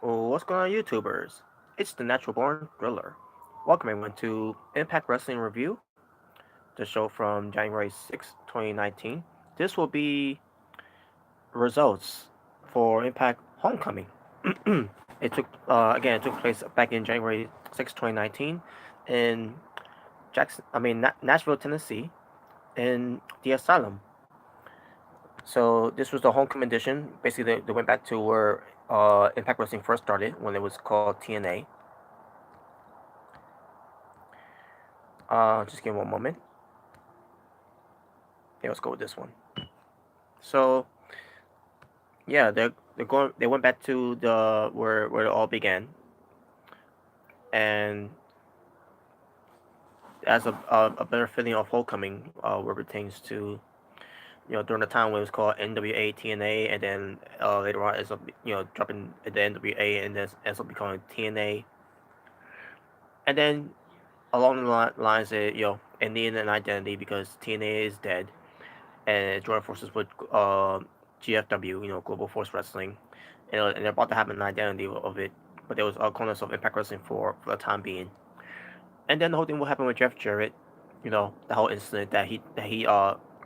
What's going on, YouTubers? It's the Natural Born Thriller. Welcome everyone to Impact Wrestling Review, the show from January 6th, 2019. This will be results for Impact Homecoming. It took place back in January 6th, 2019, in Nashville, Tennessee, in the Asylum. So this was the Homecoming edition. Basically, they went back to where Impact Wrestling first started when it was called TNA. Just give me one moment. Yeah, let's go with this one. So yeah, they're going. They went back to the where it all began, and as a better feeling of homecoming, where it pertains to during the time when it was called NWA TNA, and then later on ends up dropping the NWA and then ends up becoming TNA, and then along the lines it it needed an identity because TNA is dead, and joined forces with GFW, Global Force Wrestling, and they're about to have an identity of it, but there was components of Impact Wrestling for the time being. And then the whole thing will happen with Jeff Jarrett, the whole incident that he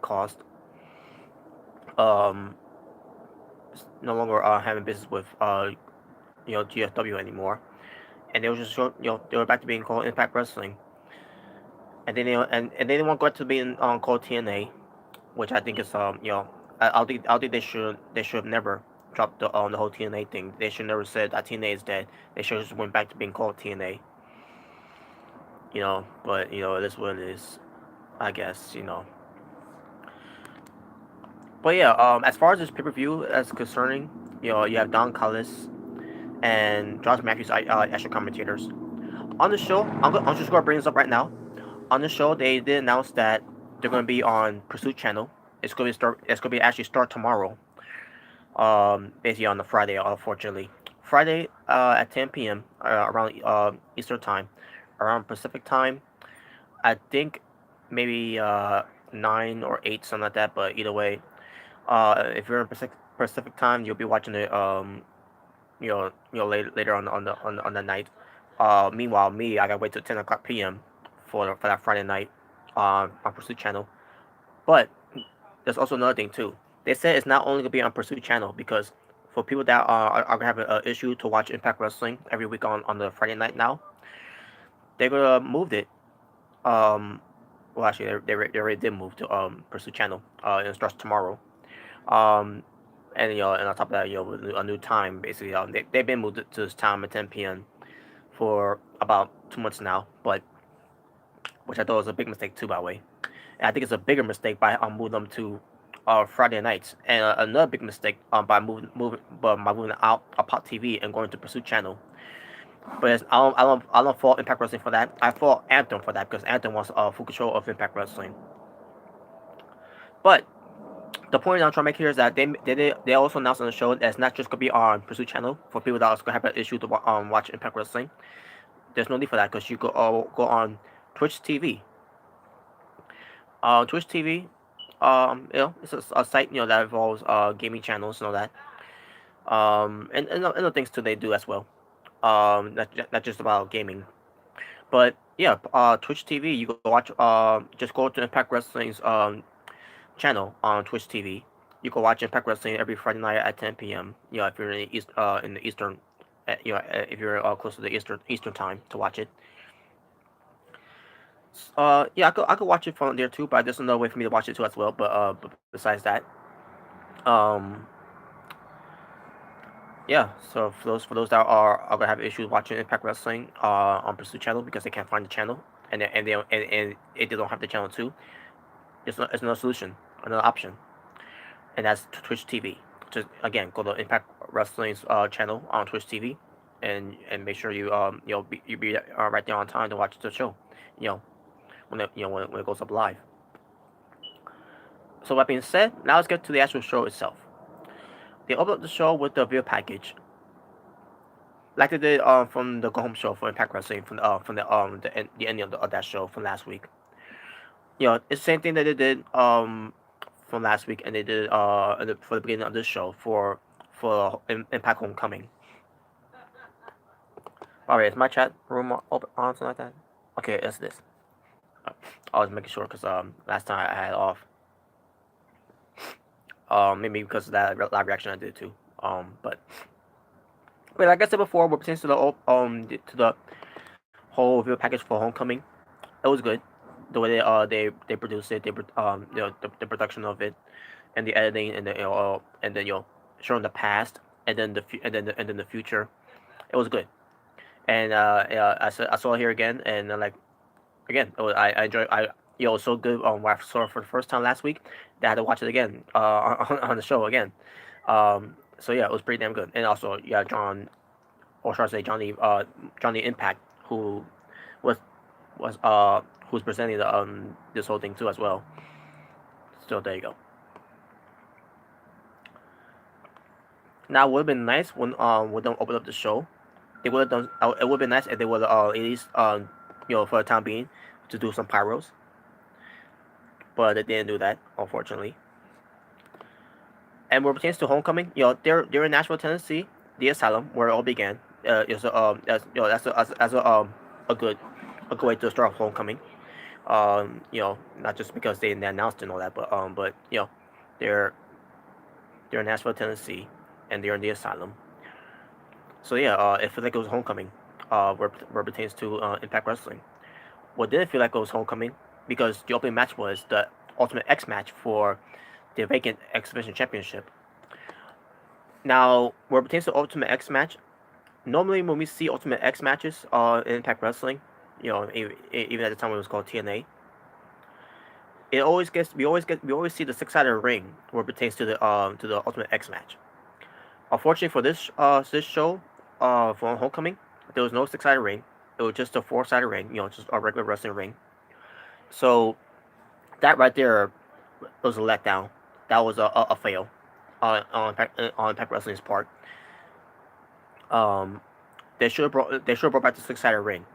caused, um, no longer having business with GFW anymore, and they were just they were back to being called Impact Wrestling, and then and they didn't want to go back to being called TNA, which I think is I think they should have never dropped the whole TNA thing. They should never said that TNA is dead. They should have just went back to being called TNA. But it is what it is, I guess. But yeah, as far as this pay per view is concerning, you have Don Callis and Josh Matthews extra commentators on the show. I'm just gonna bring this up right now. On the show, they did announce that they're gonna be on Pursuit Channel. It's gonna be actually start tomorrow. Basically on the Friday, unfortunately. Friday at 10 p.m. Around Eastern time, around Pacific time. I think maybe 9 or 8, something like that. But either way, if you're in Pacific time, you'll be watching it. Later on the night. Meanwhile, me, I gotta wait till 10 o'clock p.m. for that Friday night on Pursuit Channel. But there's also another thing too. They said it's not only gonna be on Pursuit Channel because for people that are gonna have an issue to watch Impact Wrestling every week on the Friday night now, they're gonna move it. Um, well, actually, they already did move to Pursuit Channel. And it starts tomorrow. Um, and on top of that, with a new time basically. They've been moved to this time at 10 p.m. for about 2 months now, but which I thought was a big mistake too, by the way. And I think it's a bigger mistake by moving them to Friday nights, and another big mistake by moving out of Pop TV and going to Pursuit Channel. But I don't fault Impact Wrestling for that. I fault Anthem for that because Anthem wants full control of Impact Wrestling. But the point I'm trying to make here is that they also announced on the show that it's not just gonna be on Pursuit Channel for people that are gonna have an issue to watch Impact Wrestling. There's no need for that because you go on Twitch TV. Twitch TV, it's a site that involves gaming channels and all that. And other things too they do as well. Not just about gaming, but yeah, Twitch TV. You go watch. Just go to Impact Wrestling's channel on Twitch TV. You can watch Impact Wrestling every Friday night at 10 p.m. If you're in the Eastern, if you're close to the Eastern time to watch it. Yeah, I could watch it from there too, but there's another way for me to watch it too as well. But besides that, um, yeah. So for those that are gonna have issues watching Impact Wrestling on Pursuit Channel because they can't find the channel and if they don't have the channel too, it's another solution, another option, and that's Twitch TV. Just again, go to Impact Wrestling's channel on Twitch TV, and make sure you be right there on time to watch the show. You know when it goes up live. So that being said, now let's get to the actual show itself. They opened up the show with the video package, like they did from the Go Home show for Impact Wrestling the ending of that show from last week. It's the same thing that they did from last week, and they did for the beginning of this show for Impact Homecoming. Alright, is my chat room open on something like that? Okay, it's this. I was making sure because last time I had it off. Maybe because of that live reaction I did too. But like I said before, what pertains to the whole video package for Homecoming, it was good. The way they produced it, the production of it, and the editing, and and then showing the past, and then the future. It was good. And I saw it here again, and again, I enjoy. It was so good when I saw it for the first time last week that I had to watch it again on the show again. So yeah, it was pretty damn good. And also, yeah, or should I say Johnny Impact, who was who's presenting this whole thing too as well. So there you go. Now it would have been nice when they open up the show. They would have done. It would have been nice if they would at least for the time being to do some pyros, but they didn't do that, unfortunately. And what pertains to Homecoming, they're in Nashville, Tennessee, the asylum where it all began. Is that's a good a good way to start off Homecoming. Not just because they announced and all that, but they're they're in Nashville, Tennessee, and they're in the asylum. So yeah, it feels like it was Homecoming, where it pertains to Impact Wrestling. What didn't feel like it was Homecoming because the opening match was the Ultimate X match for the vacant X Division Championship. Now, where it pertains to Ultimate X match, normally when we see Ultimate X matches in Impact Wrestling, even at the time when it was called TNA, it always gets we always see the six-sided ring where it pertains to the Ultimate X match. Unfortunately for this show, for Homecoming, there was no six-sided ring. It was just a four-sided ring, just a regular wrestling ring. So that right there was a letdown. That was a fail on Impact Wrestling's part. Um, they should have brought back the six-sided ring.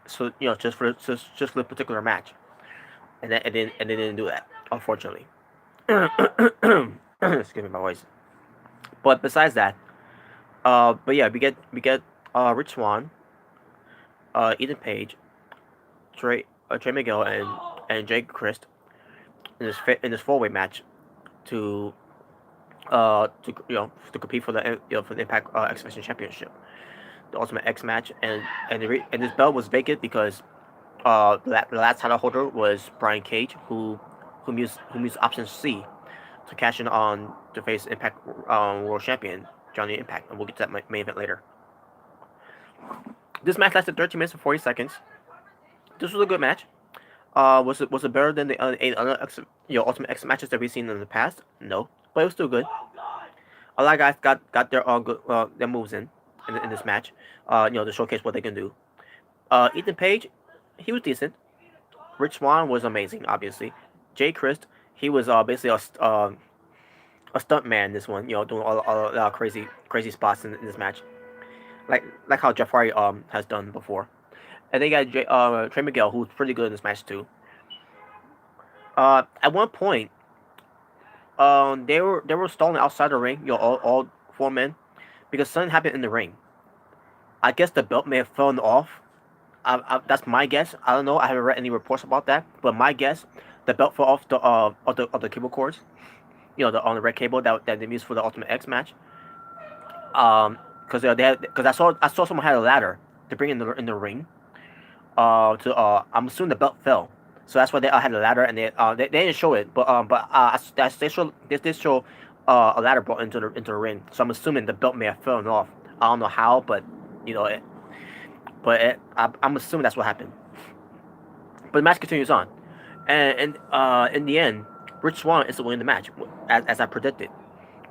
So just for the particular match, and they didn't do that, unfortunately. Excuse me, my voice. But besides that, but yeah, we get Rich Swann, Ethan Page, Trey Miguel, and Jake Christ in this four-way match to to compete for the Impact X Division Championship, the Ultimate X match, and this belt was vacant because the last title holder was Brian Cage, who used option C to cash in on to face Impact World Champion Johnny Impact, and we'll get to that main event later. This match lasted 13 minutes and 40 seconds. This was a good match. Was it better than the other Ultimate X matches that we've seen in the past? No, but it was still good. A lot of guys got their moves in this match. To showcase what they can do. Ethan Page, he was decent. Rich Swann was amazing, obviously. Jay Christ, he was basically a stunt man. This one, doing all crazy spots in this match, like how Jeff Hardy has done before. And they got Trey Miguel, who's pretty good in this match too. At one point, they were stalling outside the ring, all four men, because something happened in the ring. I guess the belt may have fallen off. That's my guess. I don't know. I haven't read any reports about that, but my guess, the belt fell off the cable cords. On the red cable that they used for the Ultimate X match. Because I saw someone had a ladder to bring in the ring. I'm assuming the belt fell, so that's why they had a ladder, and they didn't show it, they did show a ladder brought into the ring. So I'm assuming the belt may have fallen off. I don't know how, but I'm assuming that's what happened. But the match continues on, and in the end, Rich Swann is to win the match, as I predicted.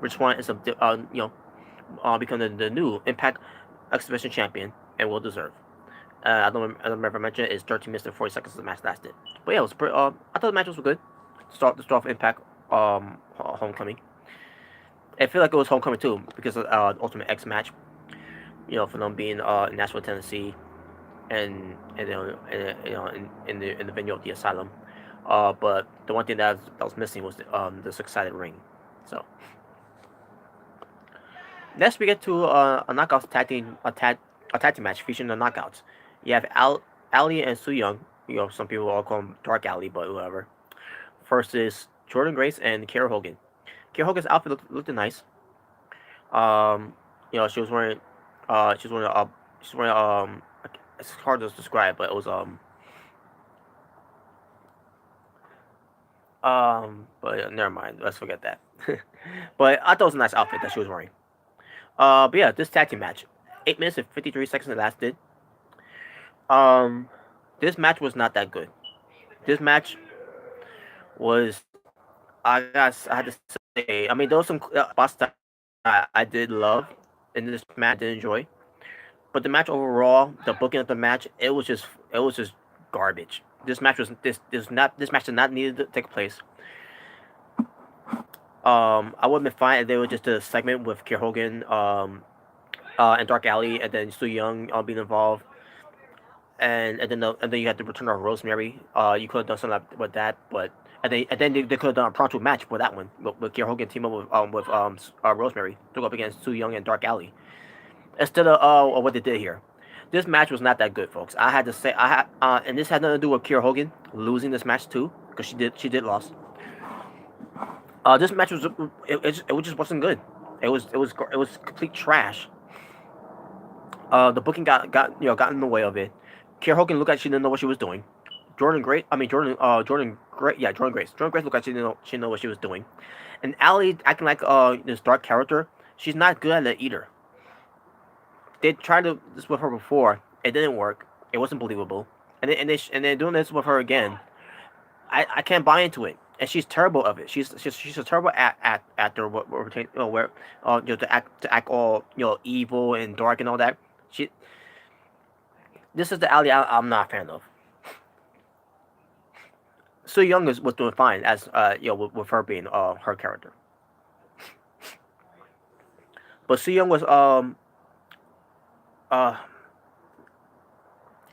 Rich Swann is become the new Impact X Division champion, and will deserve. I don't remember if I mentioned it. It's 13 minutes and 40 seconds the match lasted. But yeah, it was pretty, I thought the matches were good. The start of Impact Homecoming. I feel like it was Homecoming too because of the Ultimate X match. For them being in Nashville, Tennessee, and in the venue of the Asylum. But the one thing that was missing was the six-sided ring. So next we get to a knockouts tag a tag team match featuring the knockouts. You have Ali and Su Young. Some people all call him Dark Ali, but whatever. Versus Jordan Grace and Kiera Hogan. Kiera Hogan's outfit looked nice. Um, she was wearing, she was wearing she's wearing it's hard to describe, but it was but never mind. Let's forget that. But I thought it was a nice outfit that she was wearing. But yeah, this tag team match, 8 minutes and 53 seconds it lasted. Um, this match was not that good. This match was, I had to say, I mean, there was some spots that I did love in this match. I did enjoy, but the match overall, the booking of the match, it was just garbage. This match did not need to take place. I would have been fine if they were just a segment with Kier Hogan, and Dark Alley, and then Su Young being involved, and then you had the return of Rosemary. You could have done something with that, but and then they could have done a pronto match for that one with Kier Hogan team up with Rosemary to go up against Su Young and Dark Alley instead of what they did here. This match was not that good, folks. I had to say and this had nothing to do with Kier Hogan losing this match too, because she did lose. This match it just wasn't good. It was complete trash. The booking got in the way of it. Kier Hogan looked like she didn't know what she was doing. Jordan Grace. Jordan Grace looked like she didn't know what she was doing. And Allie acting like this dark character. She's not good at it either. They tried this with her before. It didn't work. It wasn't believable. And they're doing this with her again. I can't buy into it. And she's terrible of it. She's a terrible actor. Where to act all evil and dark and all that. This is the Allie I'm not a fan of. Su Young was doing fine as with her being her character, but Su Young was uh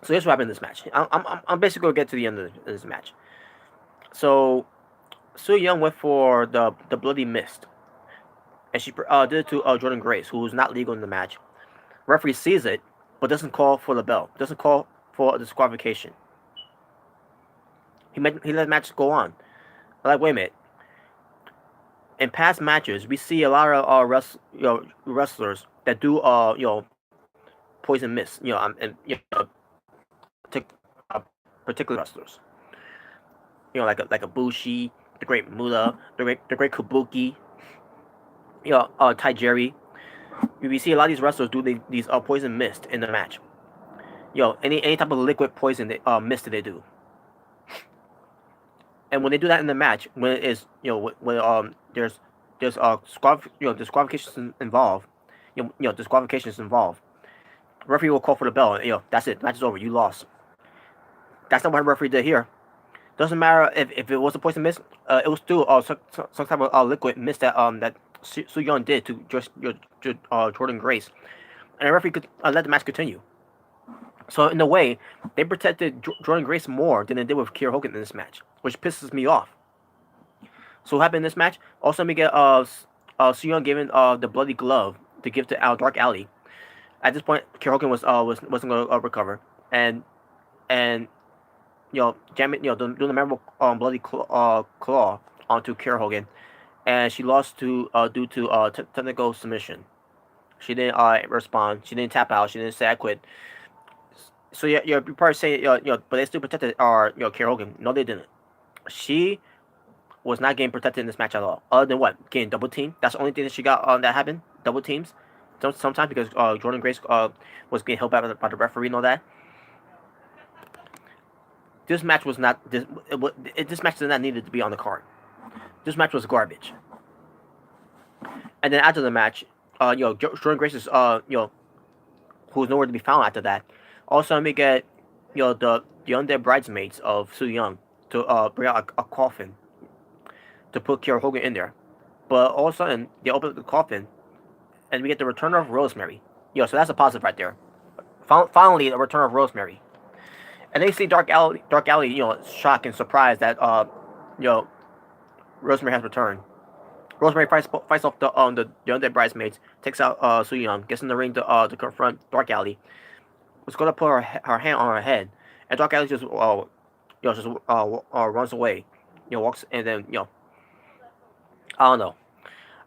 so here's what happened in this match. I'm basically gonna get to the end of this match. So Su Young went for the bloody mist, and she did it to Jordan Grace, who was not legal in the match. Referee sees it, but doesn't call for the bell. Doesn't call for a disqualification. He let the match go on. Like, wait a minute. In past matches, we see a lot of wrestlers that do poison mist. And particular wrestlers. Like a Bushi, the Great Muta, the Great Kabuki. Tajiri. We see a lot of these wrestlers do these poison mist in the match. Any type of liquid poison mist that they do. And when they do that in the match, when it is when there's disqualifications involved, disqualifications involved. Referee will call for the bell. And, that's it. Match is over. You lost. That's not what the referee did here. Doesn't matter if it was a poison mist. It was still some type of liquid mist that Su Young did to just Jordan Grace, and the referee could let the match continue. So in a way, they protected Jordan Grace more than they did with Kier Hogan in this match, which pisses me off. So what happened in this match? Also, we get Su Young giving the bloody glove to give to Dark Alley. At this point, Kier Hogan wasn't going to recover, and jamming doing the memorable bloody claw onto Kier Hogan, and she lost due to technical submission. She didn't respond. She didn't tap out. She didn't say I quit. So you're probably saying but they still protected Kier Hogan. No, they didn't. She was not getting protected in this match at all. Other than what? Getting double teamed. That's the only thing that she got that happened. Double teams. Sometimes because Jordan Grace was getting held back by the referee and all that. This match was not this match did not need to be on the card. This match was garbage. And then after the match, Jordan Grace is who's nowhere to be found after that. Also, we get the undead bridesmaids of Su Young to bring out a coffin to put Kiera Hogan in there. But all of a sudden, they open up the coffin, and we get the return of Rosemary. So that's a positive right there. Finally, the return of Rosemary. And they see Dark Alley, shocked and surprised that Rosemary has returned. Rosemary fights off the other bridesmaids, takes out Su Young, gets in the ring to confront Dark Alley. Was gonna put her hand on her head, and Dark Alley just just runs away. Walks, and then I don't know.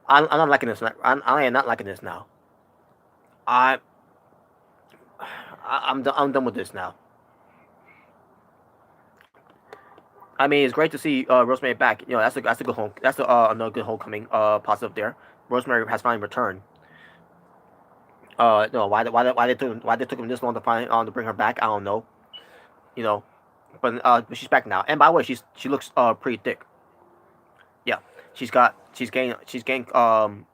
I'm not liking this. I am not liking this now. I, I'm done with this now. I mean, it's great to see Rosemary back. That's a good home. That's another good homecoming positive there. Rosemary has finally returned. No, why they took him this long to find to bring her back? I don't know. You know, but she's back now. And by the way, she looks pretty thick. Yeah, she gained some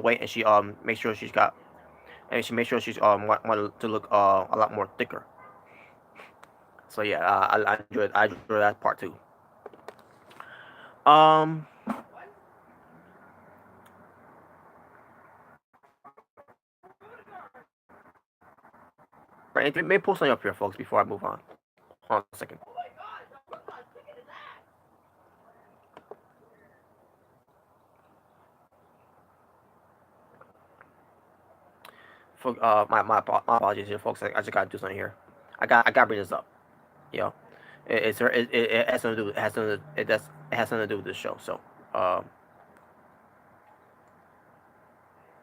weight, and she makes sure she's got and she makes sure she's wanted to look a lot more thicker. So yeah, I enjoyed that part too. Um, right, maybe post something up here, folks, before I move on. Hold on a second. My apologies here, folks. I just gotta do something here. I gotta bring this up. You know, it has something to do it has something to do with this show. So um,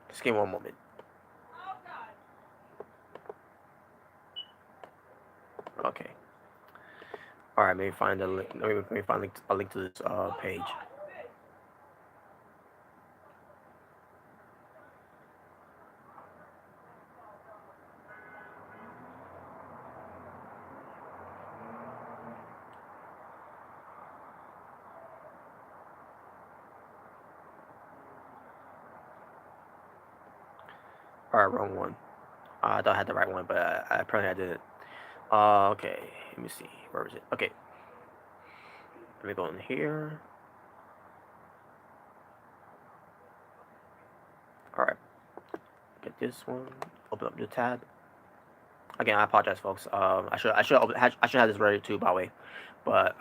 just give me one moment. Okay. All right. Maybe find a link. Maybe find a link to this page. All right, wrong one. I thought I had the right one, but apparently I didn't. Okay. Let me see. Where is it? Okay. Let me go in here. All right. Get this one. Open up new tab. Again, I apologize, folks. I should have this ready too, by the way. But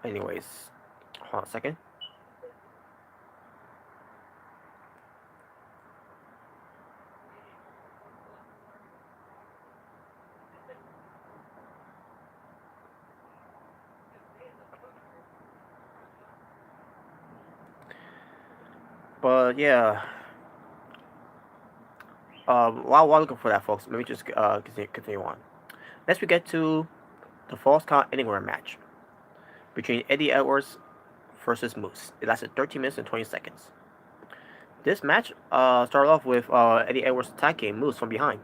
anyways, hold on a second. But yeah, while looking for that, folks, let me just continue on. Next, we get to the Falls Count Anywhere match between Eddie Edwards versus Moose. It lasted 13 minutes and 20 seconds. This match started off with Eddie Edwards attacking Moose from behind,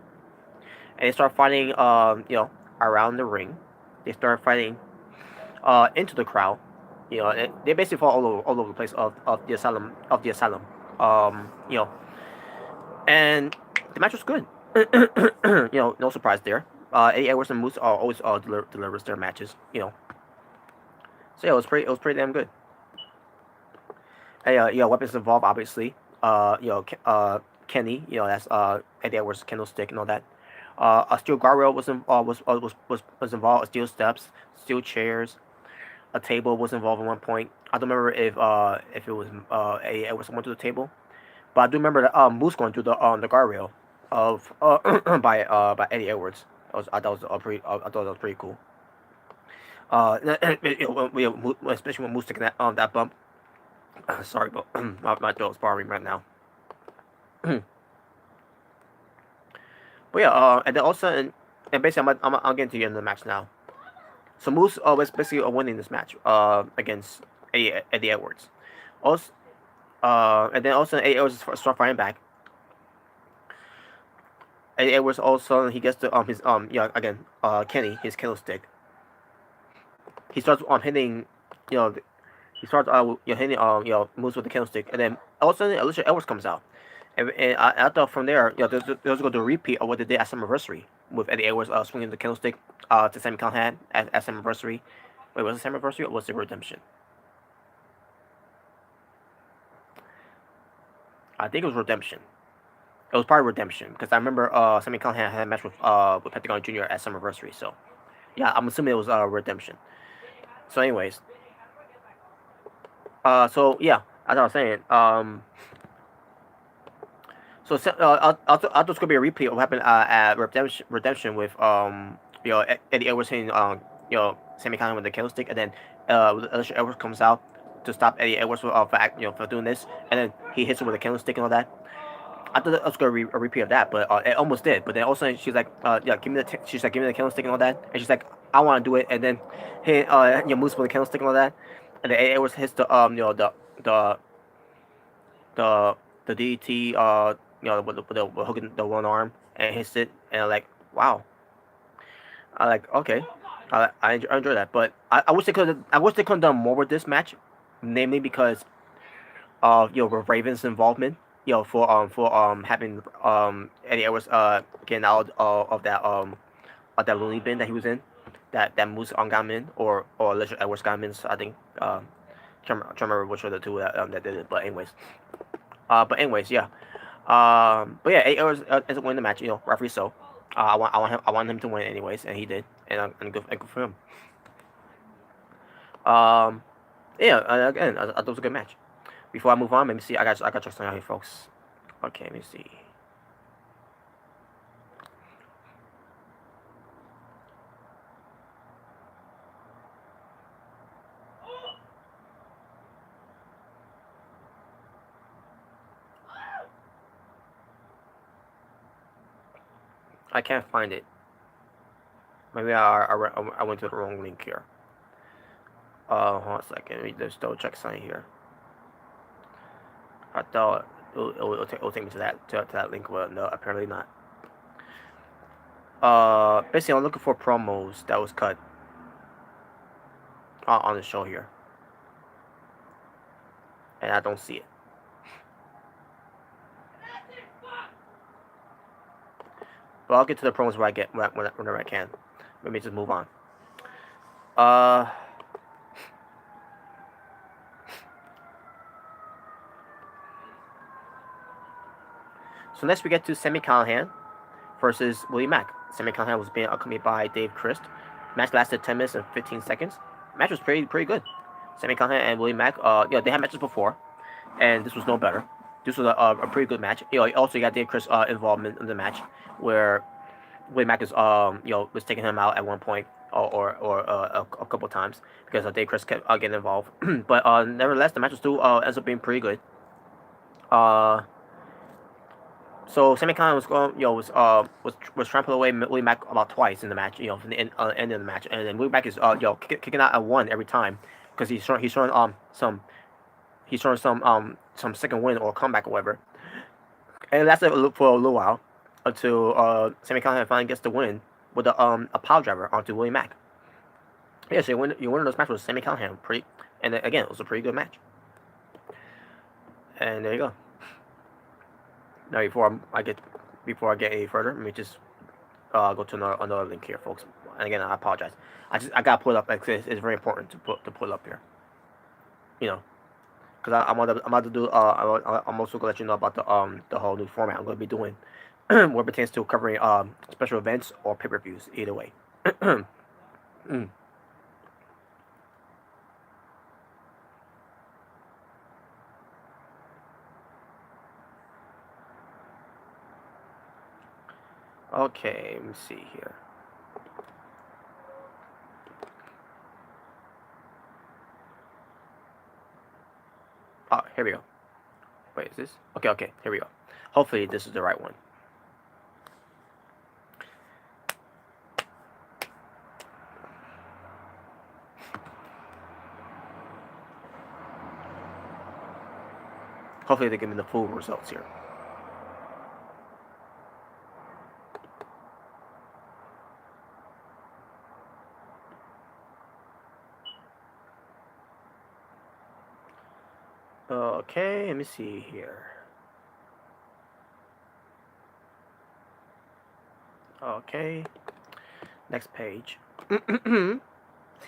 and they start fighting, around the ring. They start fighting into the crowd. They basically fall all over the place of the asylum. You know, and the match was good. No surprise there. Eddie Edwards and Moose always delivers their matches. So yeah, it was pretty damn good. Hey, weapons involved obviously. Kenny, that's Eddie Edwards' candlestick and all that. A steel guardrail was involved. Steel steps, steel chairs, a table was involved at one point. I don't remember if it was Eddie Edwards someone to the table, but I do remember Moose going through the guardrail of by Eddie Edwards. I thought that was pretty cool. Especially when Moose taking that bump. Sorry, but my throat's bothering me right now. But yeah, and then also, and basically, I'm getting to the end of the match now. So Moose was basically winning this match against Eddie Edwards. Also, and then also Eddie Edwards start fighting back. Eddie Edwards also he gets the his again Kenny his candlestick. He starts hitting, you know he starts hitting Moose with the candlestick, and then all of a sudden Alicia Edwards comes out. And I thought from there, there's going to a repeat of what they did at Summerversary with Eddie Edwards swinging the candlestick to Sammy Callahan at Summerversary. Wait, was it Summerversary or was it Redemption? I think it was Redemption. It was probably redemption because I remember Sammy Callahan had a match with Pentagon Jr. at Summerversary. So yeah, I'm assuming it was redemption. So anyways, so yeah, as I was saying, so I thought it's gonna be a repeat of what happened at Redemption with Eddie Edwards hitting Sammy Callahan with the candlestick, and then Alicia Edwards comes out to stop Eddie Edwards for doing this, and then he hits him with a candlestick and all that. I thought that was gonna be a repeat of that, but it almost did. But then also she's like, yeah, she's like, give me the candlestick and all that, and she's like, I want to do it, and then he moves with the candlestick and all that, and then Eddie Edwards hits the the the DT with hooking the one arm and hits it, and I'm like, wow, I like, okay, I enjoy that, but I wish they could have done more with this match, namely because of Raven's involvement, for having Eddie Edwards getting out of that loony bin that he was in, that Moose on got him in, or Alicia Edwards got him in. So I think can't remember which of the two that did it, but anyways, yeah. But yeah, 8 hours ends up winning the match. Referee so. I want him to win anyways, and he did, and good for him. Um, yeah. Again, I thought it was a good match. Before I move on, let me see. I got something out here, folks. Okay, let me see. I can't find it. Maybe I went to the wrong link here. Hold on a second. Let me just double check something here. I thought it'll take me to that link, but no, apparently not. Basically, I'm looking for promos that was cut on the show here, and I don't see it. But I'll get to the promos whenever I can. Let me just move on. So next we get to Sammy Callahan versus Willie Mack. Sammy Callahan was being accompanied by Dave Christ. Match lasted 10 minutes and 15 seconds. Match was pretty good. Sammy Callahan and Willie Mack, they had matches before, and this was no better. This was a pretty good match. Also you got Dave Christ involvement in the match, where Willie Mack was taking him out at one point or a couple of times because Dave Christ kept getting involved. But nevertheless, the match still ends up being pretty good. So Sammy Callahan was trying to put away Willie Mack about twice in the match, from the end of the match, and then Willie Mack is kicking out at one every time because he's showing some second win or comeback or whatever, and it lasted for a little while until Sammy Callahan finally gets the win with a pile driver onto Willie Mack. Yeah, so you win those matches with Sammy Callahan, and again, it was a pretty good match. And there you go. Now, before I get any further, let me just go to another link here, folks. And again, I apologize. I gotta pull it up. Like it's very important to pull it up here. Because I'm about to do. I'm also gonna let you know about the whole new format I'm gonna be doing, what pertains to covering special events or pay-per-views. Either way. Okay, let me see here. Oh, here we go. Wait, is this? Okay, here we go. Hopefully this is the right one. Hopefully they give me the full results here. Okay, let me see here. Okay, next page. Excuse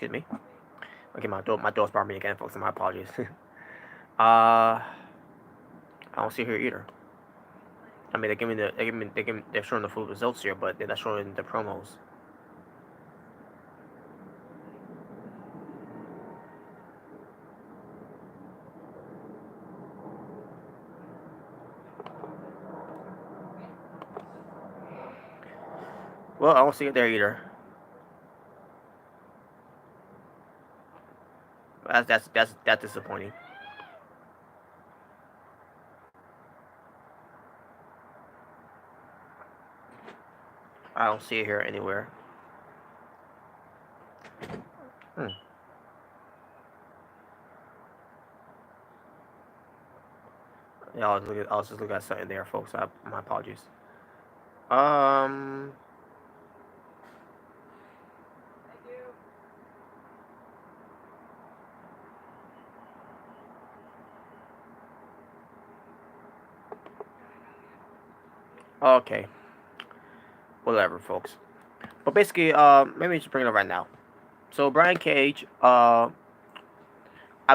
me. Okay, my door's bothering me again, folks. My apologies. I don't see here either. I mean, they're showing the full results here, but they're not showing the promos. Well, I don't see it there either. That's disappointing. I don't see it here anywhere. Hmm. Yeah, I was just looking at something there, folks. My apologies. Um. Okay. Whatever, folks. But basically, let me just bring it up right now. So Brian Cage, I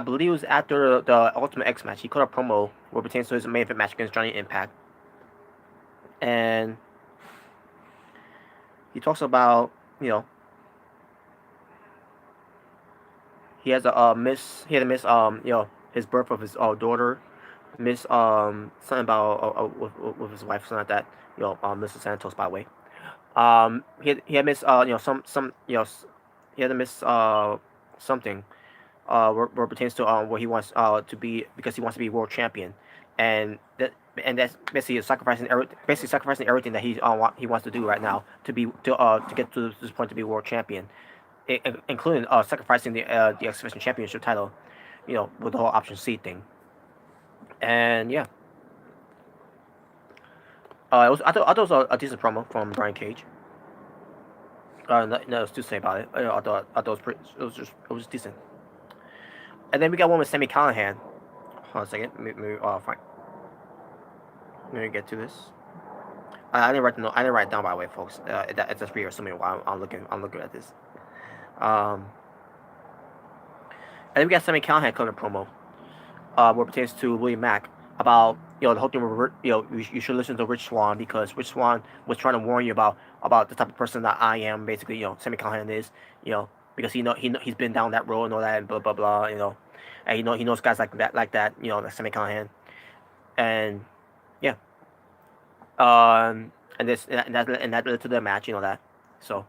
believe it was after the Ultimate X match. He cut a promo where pertains to his main event match against Johnny Impact, and he talks about, you know, he has a miss. He had to miss his birth of his daughter, miss something about with his wife, something like that. Mr. Santos, by the way. He had missed some he had to miss something where it pertains to where he wants to be, because he wants to be world champion, and that's basically sacrificing everything that he wants to do right now to get to this point to be world champion, including sacrificing the X Division Championship title, with the whole option C thing. And yeah, I thought it was a decent promo from Brian Cage. No else to say about it. I thought it was decent. And then we got one with Sammy Callahan. Hold on a second. Fine. Let me get to this. I didn't write it down, by the way, folks. It's just for your assuming while I'm looking at this. Um, and then we got Sammy Callahan cutting a promo, where it pertains to William Mack about the whole thing. You should listen to Rich Swann, because Rich Swann was trying to warn you about the type of person that I am. Basically, Sammy Callahan is, because he's been down that road and all that, and blah blah blah. And he knows guys like that. Like Sammy Callahan, and yeah. And that led to the match. That. So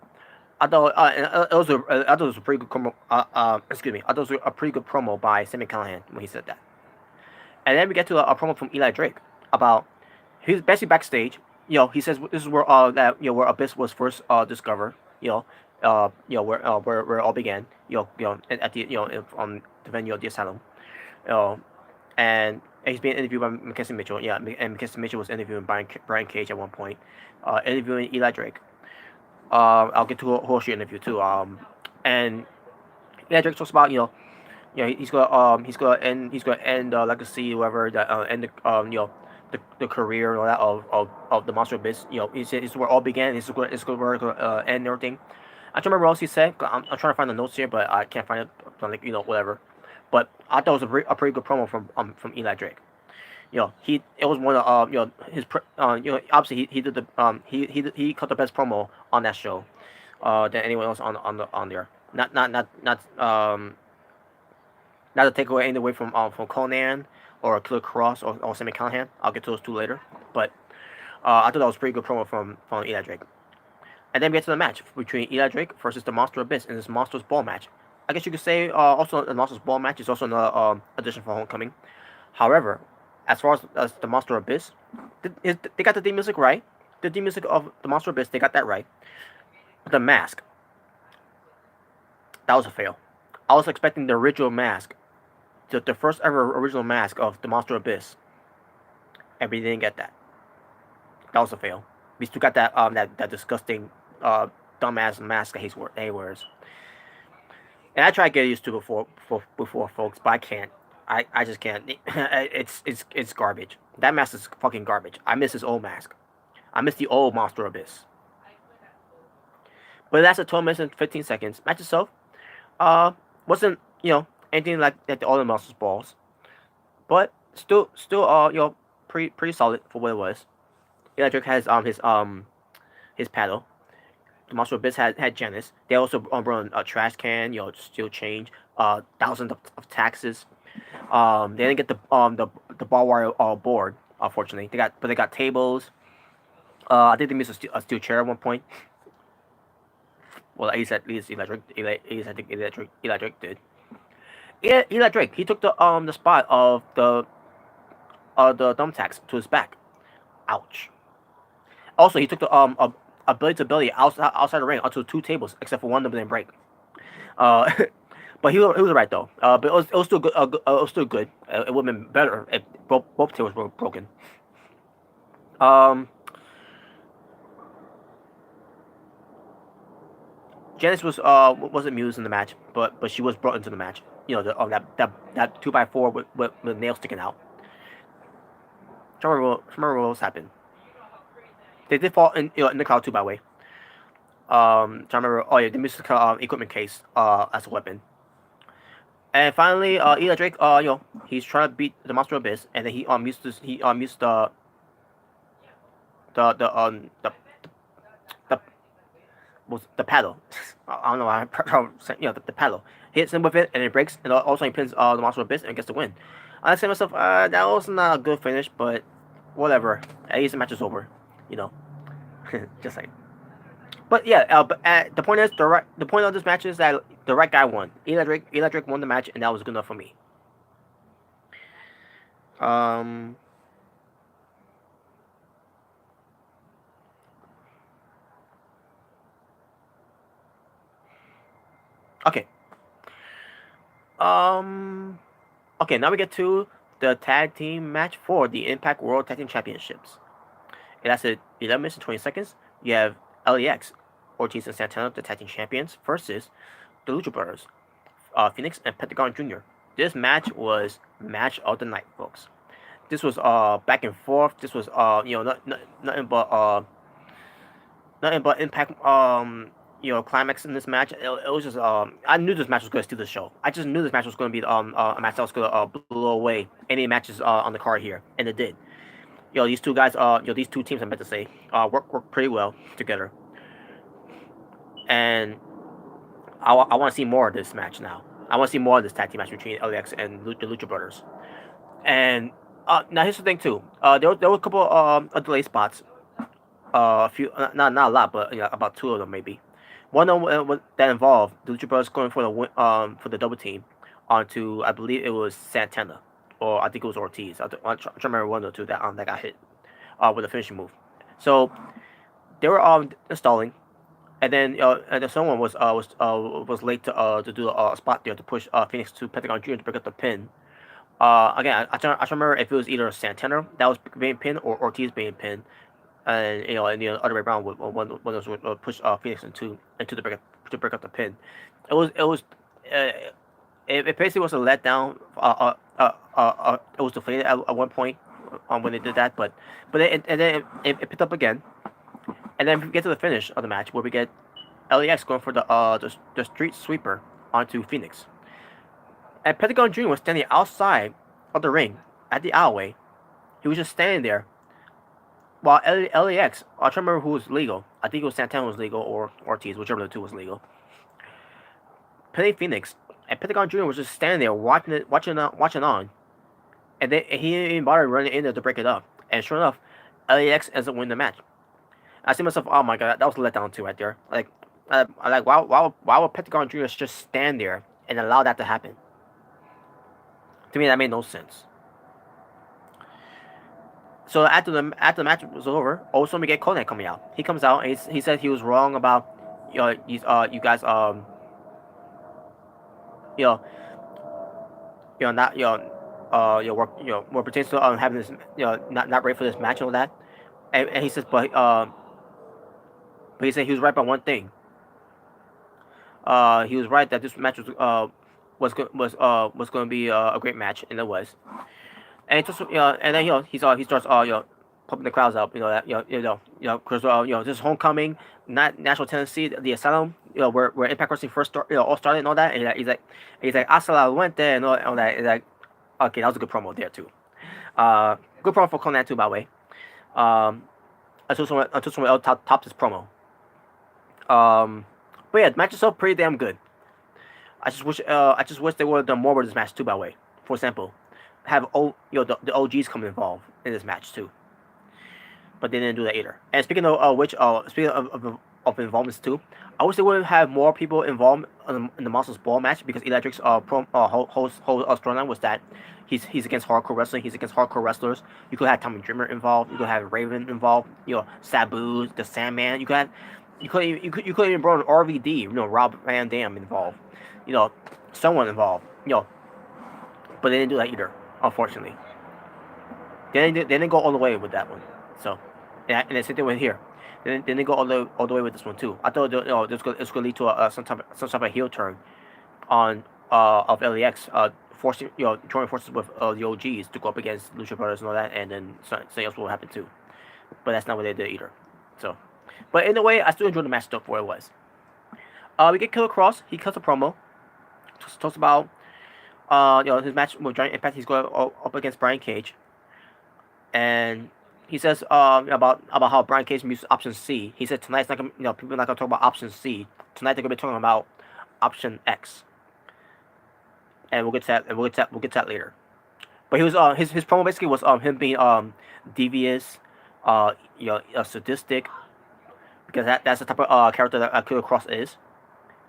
I thought it was a pretty good promo. Excuse me. I thought it was a pretty good promo by Sammy Callahan when he said that. And then we get to a promo from Eli Drake about, he's basically backstage. He says this is where where Abyss was first discovered. Where it all began. At the on the venue of the Asylum. Uh, and he's being interviewed by Mackenzie Mitchell. Yeah, and Mackenzie Mitchell was interviewing Brian Cage at one point, interviewing Eli Drake. I'll get to a horseshoe interview too. And Eli Drake talks about, he's gonna end legacy, whoever that end the the career and all that of the Monster Abyss. He said this is where it all began. This is where it's gonna end and everything. I don't remember what else he said. I'm trying to find the notes here, but I can't find it. Like, whatever. But I thought it was a pretty good promo from Eli Drake. It was one of his obviously he did the he cut the best promo on that show, than anyone else on there. Not to take away anything away from Conan or Killer Cross or Sammy Callahan. I'll get to those two later. But I thought that was a pretty good promo from Eli Drake. And then we get to the match between Eli Drake versus the Monster Abyss in this Monsters Ball match. I guess you could say also the Monsters Ball match is also another addition for Homecoming. However, as far as the Monster Abyss, they got the theme music right. The theme music of the Monster Abyss, they got that right. But the mask, that was a fail. I was expecting the original mask, the first ever original mask of the Monster Abyss, and we didn't get that. That was a fail. We still got that disgusting dumbass mask that he wears. And I tried to get used to before, folks, but I can't. I just can't. It's garbage. That mask is fucking garbage. I miss his old mask. I miss the old Monster Abyss. But that's a 12 minutes and 15 seconds. Match itself, wasn't anything like the other Monsters Balls, but still pretty solid for what it was. Electric has his paddle. The Monster Abyss had Janice. They also brought a trash can, steel change, thousands of taxes. They didn't get the ball wire board, unfortunately. They got tables. I think they missed a steel chair at one point. Well, at least Electric. At least I think Electric did. Electric. He took the spot of the thumbtacks to his back. Ouch. Also, he took the ability outside the ring onto two tables, except for one of them didn't break. Uh, but he was right though. But it was still good. It was still good. It would have been better if both tables were broken. Um, Janice wasn't used in the match, but she was brought into the match. That 2x4 with nails sticking out. Remember what else happened. They did fall in the crowd too, by the way. I remember. Oh yeah, they missed the equipment case as a weapon. And finally, Electric, he's trying to beat the Monster Abyss, and then used the the was the paddle. I don't know why the paddle. He hits him with it, and it breaks, and also he pins the Monster Abyss and gets the win. I say to myself, that was not a good finish, but whatever. At least the match is over, you know. Just like. But yeah, the point is the point of this match is that the right guy won. Electric won the match, and that was good enough for me. Um. Okay. Um. Okay, now we get to the tag team match for the Impact World Tag Team Championships. It lasted 11 minutes and 20 seconds. You have LEX, Ortiz and Santana, the tag team champions, versus the Lucha Brothers, Phoenix and Pentagon Jr. This match was match of the night, folks. This was back and forth. This was nothing but Impact climax in this match. It was just I knew this match was going to steal the show. I just knew this match was going to be a match that was going to blow away any matches on the card here, and it did. These two guys, these two teams, I meant to say, work pretty well together. And I want to see more of this match now. I want to see more of this tag team match between LAX and the Lucha Brothers. And now here's the thing too. There were a couple of delay spots. A few, not a lot, but about two of them maybe. One of them that involved the Lucha Brothers going for the double team onto, I believe it was Santana, or I think it was Ortiz. I'm trying to remember one of the two that got hit with a finishing move. So they were installing, and then someone was late to do a spot there to push Phoenix to Pentagon Jr. to break up the pin. Again, I don't remember if it was either Santana that was being pinned or Ortiz being pinned, and the other way around, one of those would push Phoenix into the break up the pin. It basically was a letdown. It was deflated at one point when they did that, but then it picked up again, and then we get to the finish of the match where we get LAX going for the street sweeper onto Phoenix, and Pentagon Jr. was standing outside of the ring at the alleyway. He was just standing there. While LAX, I don't remember who was legal. I think it was Santana was legal or Ortiz, whichever of the two was legal. Penny Phoenix and Pentagon Jr. was just standing there watching on, and then he didn't even bother running in there to break it up. And sure enough, LAX ends up winning the match. I see myself, oh my god, that was a letdown too right there. Why would Pentagon Jr. just stand there and allow that to happen? To me, that made no sense. So after the match was over, also we get Conan coming out. He comes out and he said he was wrong about you guys not more pertains to having this not ready for this match and all that. And he says but he said he was right about one thing. He was right that this match was going to be a great match, and it was. And just and then he starts pumping the crowds up. Because this is homecoming, not National Tennessee, the Asylum. Where Impact Wrestling first all started and all that. And he's like hasta la muerte and all that. It's like, okay, that was a good promo there too. Good promo for Conan too, by the way. someone else tops this promo. But yeah, the match itself pretty damn good. I just wish they would have done more with this match too. By the way, for example, have the OGs come involved in this match too. But they didn't do that either. And speaking of speaking of involvements too, I wish they would have more people involved in the Monsters Ball match because Electric's whole storyline was that he's against hardcore wrestling. He's against hardcore wrestlers. You could have Tommy Dreamer involved. You could have Raven involved. Sabu, the Sandman. You could even brought RVD. Rob Van Dam involved. Someone involved. But they didn't do that either, unfortunately. They didn't go all the way with that one. So, and the same thing with here. Then they go all the way with this one too. I thought it's going to lead to some type of heel turn on of LAX forcing joining forces with the OGs to go up against Lucha Brothers and all that, and then something else will happen too. But that's not what they did either. So, but in a way, I still enjoyed the match stuff for what it was. We get Killer Cross. He cuts a promo. Talks about his match with Giant Impact. He's going up against Brian Cage, and he says about how Brian Cage uses option C. He said tonight's not gonna, people are not gonna talk about option C. Tonight they're gonna be talking about option X, and we'll get to that. We'll get to that later. But he was his promo basically was him being devious, sadistic, because that's the type of character that Killer Cross is,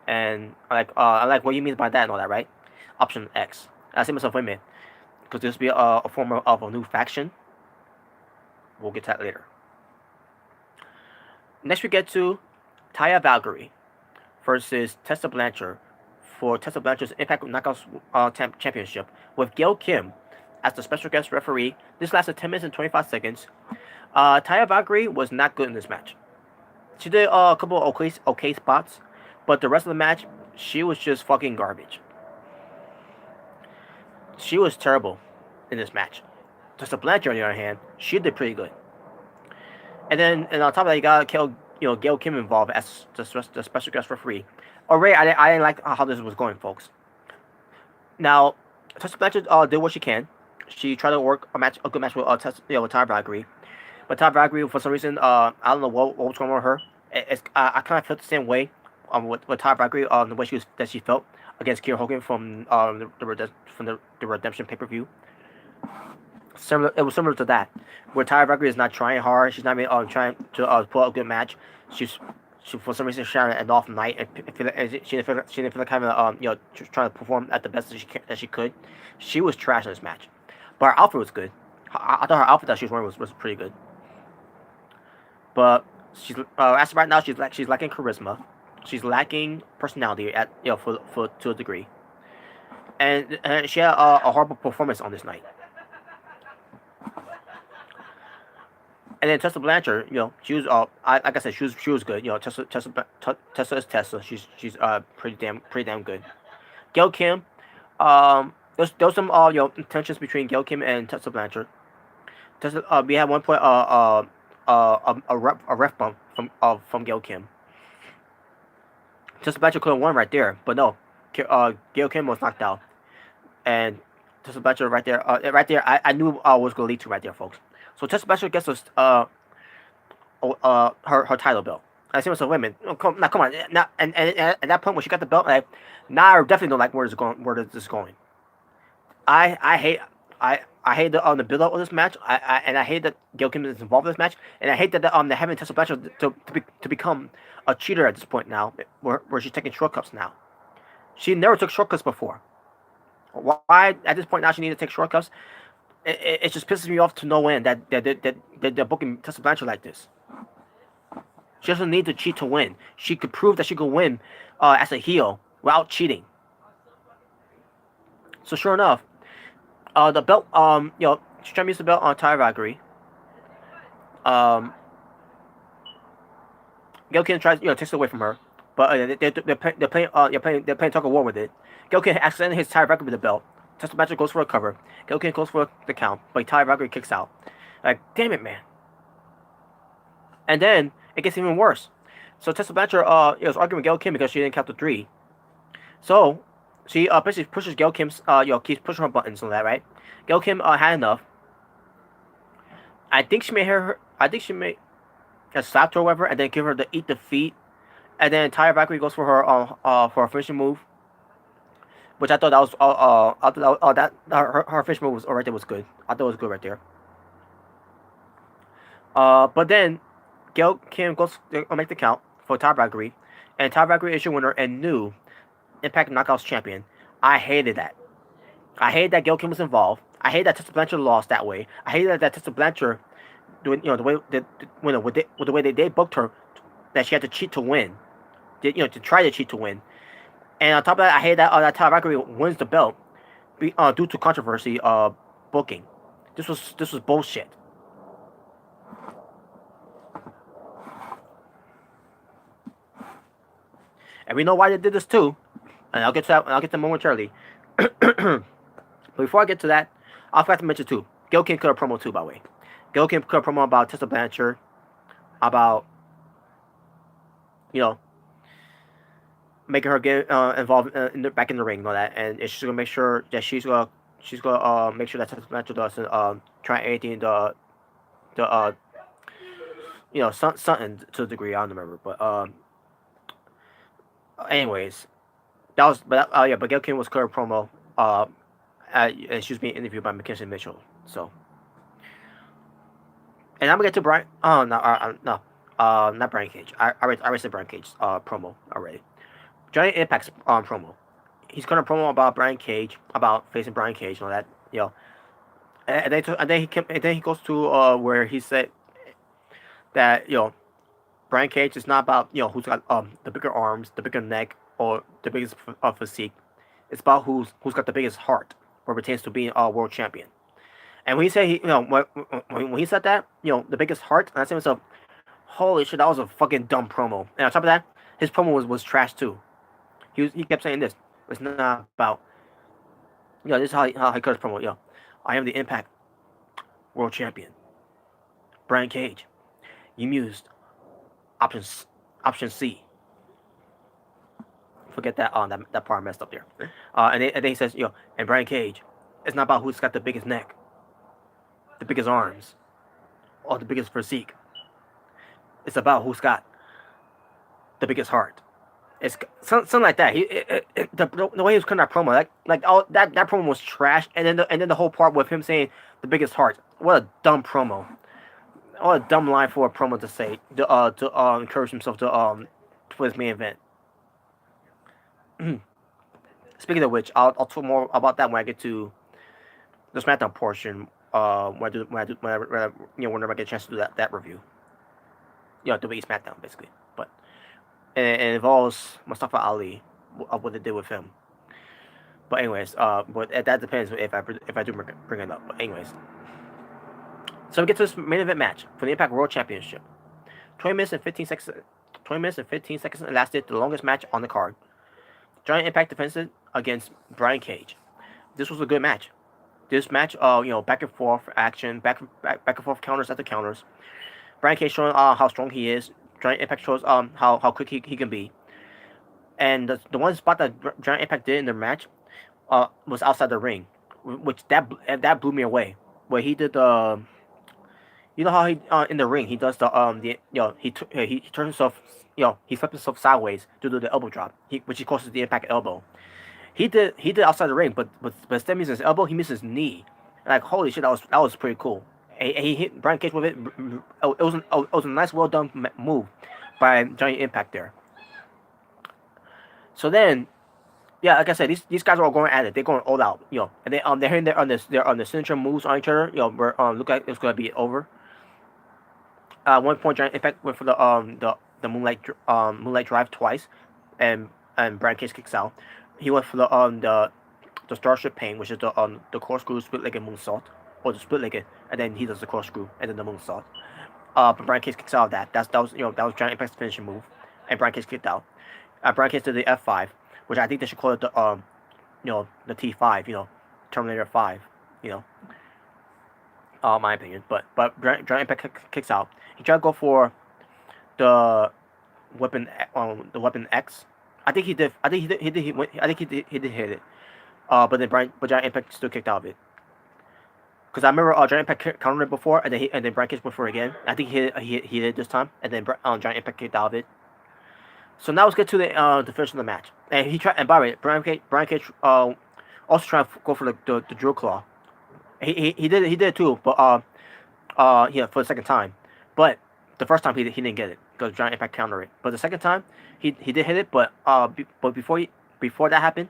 and I like what you mean by that and all that, right? Option X. I say myself, wait a minute, because this will be a form of a new faction. We'll get to that later. Next, we get to Taya Valkyrie versus Tessa Blanchard for Tessa Blanchard's Impact Knockouts Championship with Gail Kim as the special guest referee. This lasted 10 minutes and 25 seconds. Taya Valkyrie was not good in this match. She did a couple of okay spots, but the rest of the match, she was just fucking garbage. She was terrible in this match. Tessa Blanchard, on the other hand, she did pretty good. And on top of that, you got Gail Kim involved as the special guest referee. Already, I didn't like how this was going, folks. Now, Tessa Blanchard did what she can. She tried to work a good match with Taya Valkyrie, but Taya Valkyrie, for some reason, I don't know what was going on with her. I kind of felt the same way with Taya Valkyrie, the way she felt against Kiera Hogan from the Redemption pay-per-view. It was similar to that, where Taya Valkyrie is not trying hard. She's not even trying to pull out a good match. She for some reason trying to end off the night and she didn't feel like having trying to perform at the best that she could. She was trash in this match, but her outfit was good. I thought her outfit that she was wearing was pretty good. But she's as of right now she's lacking charisma. She's lacking personality for to a degree, and she had a horrible performance on this night. And then Tessa Blanchard, she was like I said, she was good. Tessa is Tessa. She's pretty damn good. Gail Kim, there was some tensions between Gail Kim and Tessa Blanchard. We had one point a ref bump from Gail Kim. Tessa Blanchard could have won right there, but no, Gail Kim was knocked out, and Tessa Blanchard right there, I knew was going to lead to right there, folks. So Tessa Blanchard gets us her title belt. I see myself, wait a minute, come on. Now, and at that point when she got the belt, I definitely don't like where this is going. I hate the build up of this match. I hate that Gail Kim is involved in this match, and I hate that they're having Tessa Blanchard to become a cheater at this point now, where she's taking shortcuts now. She never took shortcuts before. Why at this point now she needs to take shortcuts? It just pisses me off to no end that they're booking Tessa Blanchard like this. She doesn't need to cheat to win. She could prove that she could win as a heel without cheating. So sure enough, the belt, she's trying to use the belt on Taya Valkyrie. Gail Kim tries, takes it away from her, but they're playing tug of war with it. Gail Kim accidentally hits Taya Valkyrie with the belt. Tessa Blanchard goes for a cover. Gail Kim goes for the count, but Taya Valkyrie kicks out. Like, damn it, man. And then it gets even worse. So Tessa Blanchard was arguing with Gail Kim because she didn't count to 3. So she basically pushes Gail Kim's keeps pushing her buttons and all that, right? Gail Kim had enough. I think she may and slapped her or whatever, and then give her the eat the feet, and then Tyra Valkyrie goes for her finishing move, which I thought that was I thought that her finishing move was right there was good. I thought it was good right there. But then Gail Kim goes to make the count for Tyra Valkyrie, and Tyra Valkyrie is your winner and new Impact Knockouts champion. I hated that. I hated that Gail Kim was involved. I hate that Tessa Blanchard lost that way. I hate that Tessa Blanchard doing the way with the way they booked her, that she had to cheat to win, to try to cheat to win. And on top of that, I hate that Tyra Valkyrie wins the belt due to controversy booking. This was bullshit. And we know why they did this too. And I'll get to that. I'll get to momentarily. But before I get to that, I forgot to mention too. Gail Kim could have promo too, by the way. Gail Kim could have promo about Tessa Blanchard, about making her get involved back in the ring and all that, and she's gonna make sure that she's gonna make sure that Tessa Blanchard doesn't try anything the something to a degree, I don't remember, but anyways, that was but Gail Kim was clear promo and she was being interviewed by Mackenzie Mitchell, so. And I'm gonna get to Brian. Oh no, no, not Brian Cage. I already said Brian Cage's promo already. Giant Impact's promo. He's gonna promo about Brian Cage, about facing Brian Cage and all that. And then he goes to where he said that Brian Cage is not about who's got the bigger arms, the bigger neck, or the biggest physique. It's about who's got the biggest heart, where it pertains to being a world champion. And when he said when he said that, the biggest heart, and I said to myself, holy shit, that was a fucking dumb promo. And on top of that, his promo was trash too. He kept saying this. It's not about this is how he cut his promo. I am the Impact World Champion. Brian Cage. You mused. Option C. Forget that that part I messed up there. And then he says, and Brian Cage, it's not about who's got the biggest neck, the biggest arms, or the biggest physique. It's about who's got the biggest heart. It's something like that. The way he was cutting that promo, that promo was trash. And then the whole part with him saying the biggest heart. What a dumb promo. What a dumb line for a promo to say to encourage himself to his main event. Speaking of which, I'll talk more about that when I get to the SmackDown portion. Whenever I get a chance to do that review. WWE SmackDown basically, but and it involves Mustafa Ali of what they did with him. But anyways, but that depends if I do bring it up. But anyways, so we get to this main event match for the Impact World Championship. 20 minutes and 15 seconds. 20 minutes and 15 seconds it lasted, the longest match on the card. Giant Impact defended against Brian Cage. This was a good match. This match, back and forth action, back and forth counters after counters. Brian Cage showing how strong he is. Giant Impact shows how quick he can be. And the one spot that Giant Impact did in the match was outside the ring, which that blew me away. Where he did the, how he in the ring he does he turns himself, he flips himself sideways to do the elbow drop, which he causes the Impact elbow. He did outside the ring, but instead of missing his elbow, he missed his knee. Like holy shit, that was pretty cool. He hit Brian Cage with it. It was a nice, well done move by Giant Impact there. So then, like I said, these guys are all going at it. They're going all out, and they're hitting they're on the signature moves on each other. Where look like it's gonna be over. One point, Giant Impact went for the Moonlight Drive twice, and Brian Cage kicks out. He went for the Starship Pain, which is the corkscrew split-legged moonsault, or the split-legged, and then he does the corkscrew and then the moonsault. But Brian Cage kicks out of that. That was Giant Impact's finishing move, and Brian Cage kicked out. Brian Cage did the F5, which I think they should call it the the T5, Terminator 5, my opinion. But Giant Impact kicks out. He tried to go for the weapon X. I think he did. I think he did hit it. But Giant Impact still kicked out of it. Because I remember Giant Impact countered it before, and then Brian Cage went for it again. I think he hit it this time, and then Giant Impact kicked out of it. So now let's get to the finish of the match. And he tried. And by the way, Brian Cage also trying to go for the drill claw. He did it too, but yeah, for the second time. But the first time he didn't get it because Giant Impact countered it. But the second time he did hit it, but before that happened,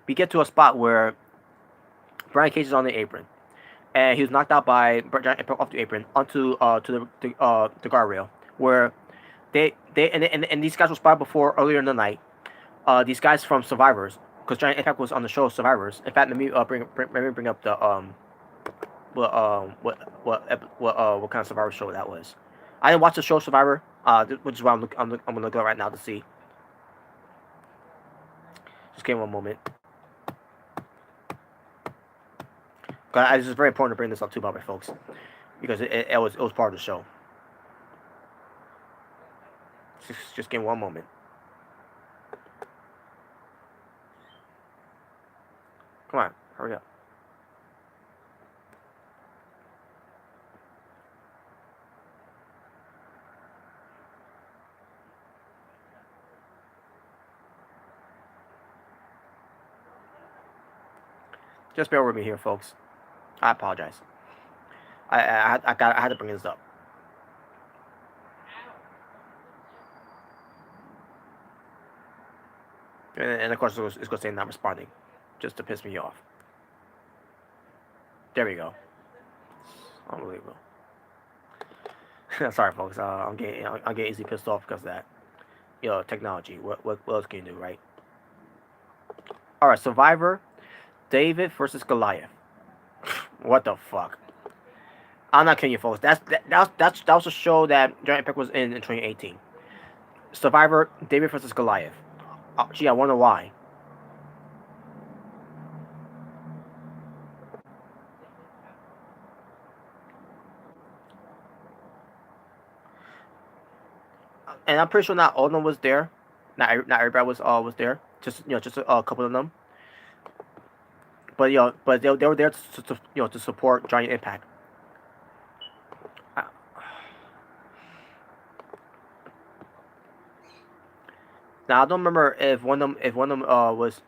we get to a spot where Brian Cage is on the apron, and he was knocked out by Giant Impact off the apron onto to the guardrail where and these guys were spotted before earlier in the night. These guys from Survivors, because Giant Impact was on the show Survivors. In fact, let me bring up the what kind of Survivor show that was. I didn't watch the show Survivor, which is why I'm gonna go right now to see. Just give me one moment. It's very important to bring this up too, by the way, folks, because it was part of the show. Just give me one moment. Come on, hurry up. Just bear with me here, folks. I apologize. I had to bring this up. And of course, it's going to say not responding, just to piss me off. There we go. Unbelievable. Sorry, folks. I'm getting easily pissed off because of that. Technology. What else can you do, right? All right, Survivor, David versus Goliath. What the fuck? I'm not kidding you, folks. That was a show that Giant Impact was in 2018. Survivor, David versus Goliath. Gee, I wonder why. And I'm pretty sure not all of them was there. Not everybody was there. Just a couple of them. But they were there to support Giant Impact. Now I don't remember if one of them was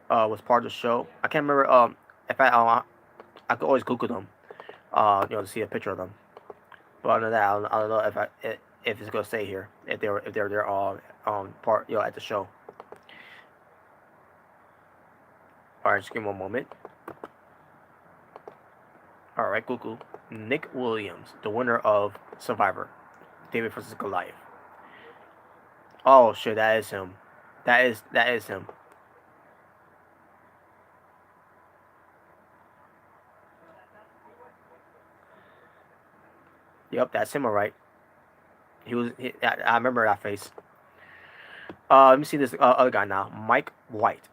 part of the show. I can't remember if I could always Google them to see a picture of them. But other than that, I don't know if it's gonna say here if they're there all part at the show. All right, just give me one moment. All right, Google Nick Williams, the winner of Survivor, David versus Goliath. Oh shit, that is him. That is him. Yep, that's him, alright. I remember that face. Let me see this other guy now, Mike White.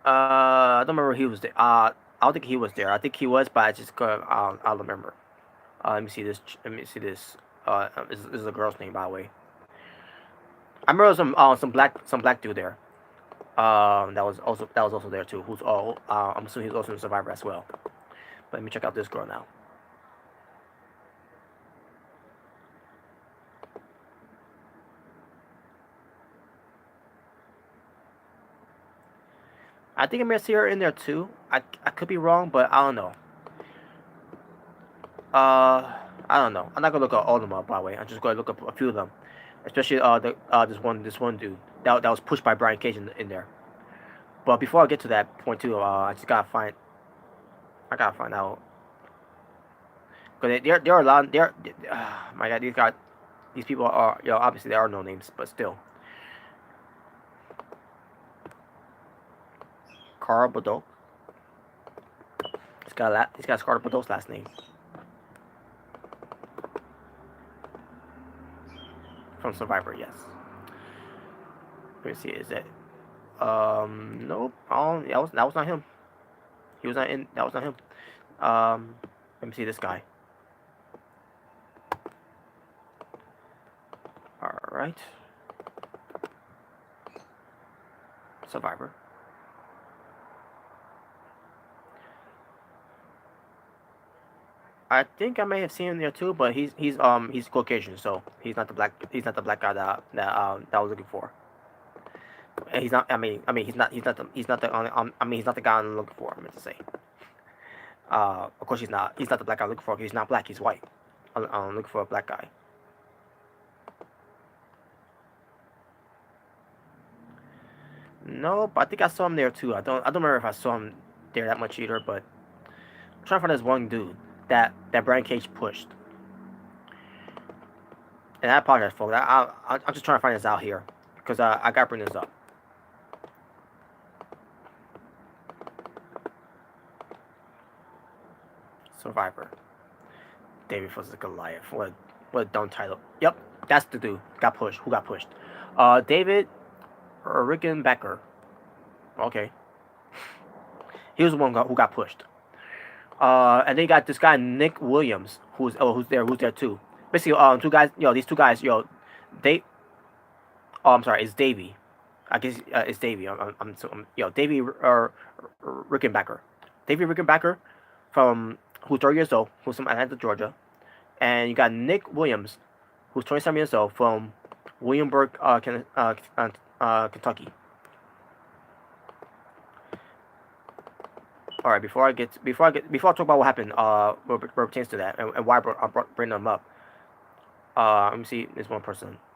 I don't remember he was there. I don't think he was there. I think he was, but I don't remember. Let me see this. Let me see this. This is a girl's name, by the way. I remember some black dude there. That was also there too. I'm assuming he's also a Survivor as well. But let me check out this girl now. I think I may see her in there too. I could be wrong, but I don't know. I don't know. I'm not gonna look at all of them up, by the way. I'm just gonna look up a few of them, especially this one dude that was pushed by Brian Cage in there. But before I get to that point too, I gotta find out. Cause there are a lot. My God, these people are obviously there are no names, but still. Carl Bodok. He's got Carl Bodok's last name. From Survivor, yes. Let me see, is it? Nope. Oh, that was not him. He was not in. That was not him. Let me see this guy. All right. Survivor. I think I may have seen him there too, but he's Caucasian, so he's not the black guy that I was looking for. And he's not. he's not the guy I'm looking for. I meant to say. Of course, he's not the black guy I'm looking for. He's not black. He's white. I'm looking for a black guy. No, but I think I saw him there too. I don't remember if I saw him there that much either. But I'm trying to find this one dude that Brian Cage pushed. And I apologize, folks. I'm just trying to find this out here because I gotta bring this up. Survivor. David versus Goliath. What a dumb title. Yep, that's the dude got pushed. Who got pushed? David Rickenbacker. Okay, he was the one who got pushed. And then you got this guy Nick Williams, who's there too. Basically, two guys. These two guys. They. Oh, I'm sorry. It's Davey. I guess it's Davey. Davey Rickenbacker. Davey Rickenbacker, from who's 30 years old, who's from Atlanta, Georgia, and you got Nick Williams, who's 27 years old, from Williamsburg, Kentucky. All right, before I talk about what happened, what pertains to that and why I bring them up. Let me see. There's one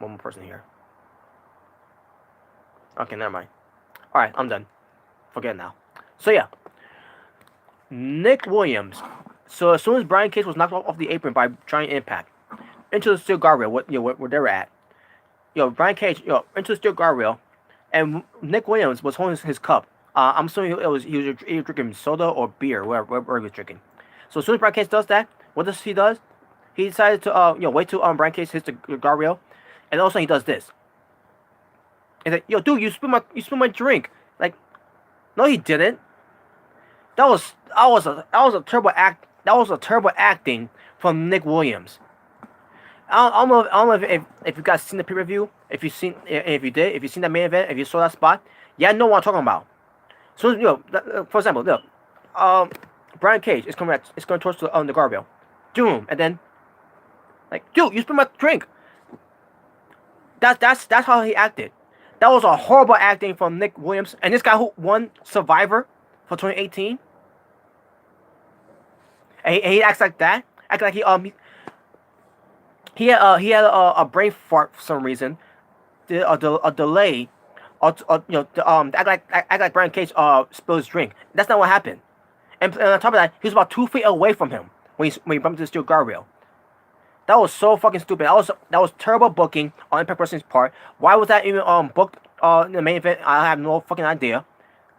more person here. Okay, never mind. All right, I'm done. Forget it now. So yeah, Nick Williams. So as soon as Brian Cage was knocked off the apron by Giant Impact into the steel guardrail, where they were at, Brian Cage, into the steel guardrail, and Nick Williams was holding his cup. I'm assuming he was either drinking soda or beer, wherever he was drinking. So as soon as Brian Cage does that, what does he does? He decided to wait till Brian Cage hits the guardrail, and also he does this. He's like, "Yo, dude, you spilled my drink." Like, no, he didn't. That was a terrible act. That was a terrible acting from Nick Williams. I don't know if you guys seen the pay-per-view. If you seen that main event, if you saw that spot, yeah, I know what I'm talking about. So for example, Brian Cage is coming towards the guardrail, doom, and then like, dude, you spilled my drink. That's how he acted. That was a horrible acting from Nick Williams, and this guy who won Survivor for 2018. And he acts like that. Acts like he had a brain fart for some reason. A delay. Act like Brian Cage spilled his drink. That's not what happened. And on top of that, he was about 2 feet away from him when he bumped into the steel guardrail. That was so fucking stupid. That was terrible booking on Impact Wrestling's part. Why was that even booked in the main event? I have no fucking idea.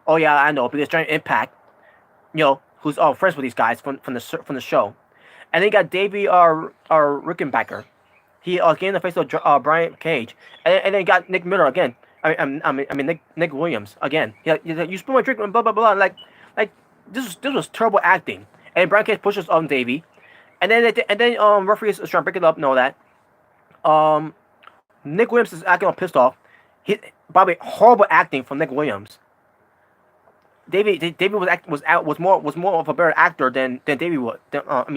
Oh yeah, I know, because Giant Impact, who's friends with these guys from the show, and then you got Davey Rickenbacker. He again in the face of Brian Cage, and then you got Nick Miller again. Nick Williams again. You spilled my drink, blah blah blah. Like this was terrible acting. And Brian Cage pushes on Davey. And then referees is trying to break it up and all that. Nick Williams is acting all pissed off. Probably horrible acting from Nick Williams. Davey was more of a better actor than Davey was.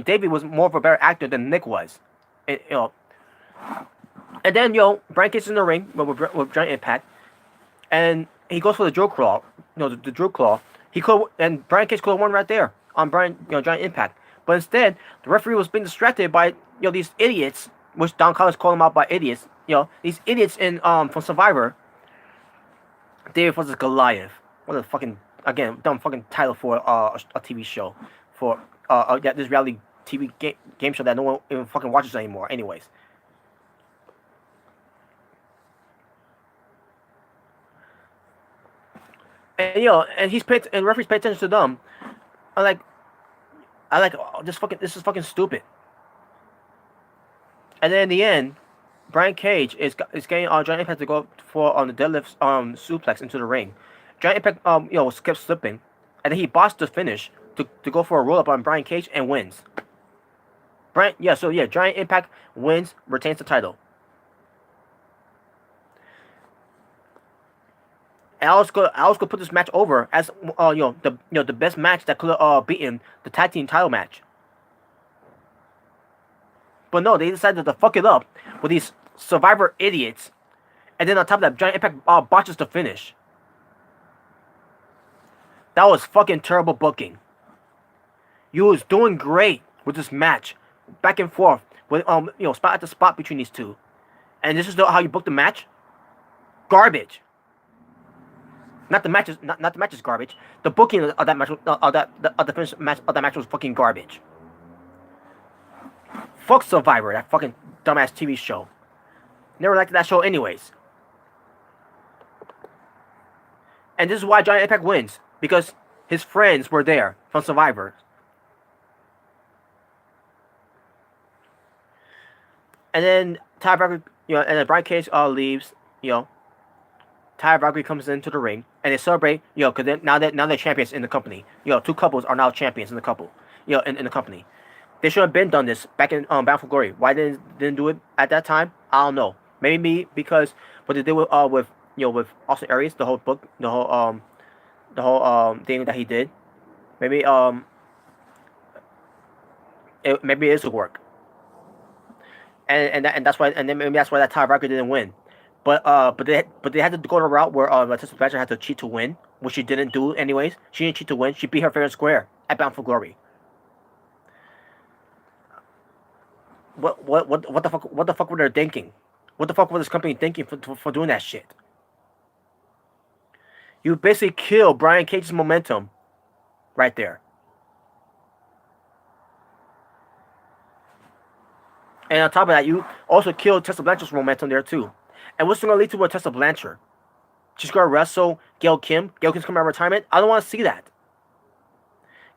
Davey was more of a better actor than Nick was. And then Brian Cage is in the ring with Giant Impact, and he goes for the drill claw. The drill claw. And Brian Cage could have won right there on Giant Impact. But instead, the referee was being distracted by these idiots, which Don Collins called them out by idiots. These idiots from Survivor. David versus Goliath. What a fucking dumb fucking title for a TV show, for this reality TV game show that no one even fucking watches anymore. Anyways. And and referees pay attention to them. This is fucking stupid. And then in the end, Brian Cage is getting Giant Impact to go for on the deadlift suplex into the ring. Giant Impact kept slipping, and then he botched the finish to go for a roll up on Brian Cage and wins. Giant Impact wins, retains the title. And I was gonna put this match over as the best match that could have beaten the tag team title match. But no, they decided to fuck it up with these Survivor idiots. And then on top of that, Giant Impact botches the finish. That was fucking terrible booking. You was doing great with this match, back and forth with spot at the spot between these two, and this is how you booked the match. Garbage. Not the match is not the match is garbage. The booking of that match the finish match of that match was fucking garbage. Fuck Survivor, that fucking dumbass TV show. Never liked that show anyways. And this is why Giant Impact wins, because his friends were there from Survivor. And then Ty Valkyrie, and then Brian Cage leaves, Ty Valkyrie comes into the ring, and they celebrate, because now they're champions in the company. Two couples are now champions in the couple, in the company. They should have been done this back in Bound for Glory. Why didn't do it at that time? I don't know. Maybe because what they did with Austin Aries, the whole book, the whole thing that he did. Maybe maybe it is to work. And that's why, and then maybe that's why that Ty Valkyrie didn't win. But they had to go the route where Tessa Blanchard had to cheat to win, which she didn't do anyways. She didn't cheat to win. She beat her fair and square at Bound for Glory. What the fuck were they thinking? What the fuck was this company thinking for doing that shit? You basically kill Brian Cage's momentum right there. And on top of that, you also killed Tessa Blanchard's momentum there too. And what's going to lead to with Tessa Blanchard? She's going to wrestle Gail Kim. Gail Kim's coming out of retirement. I don't want to see that.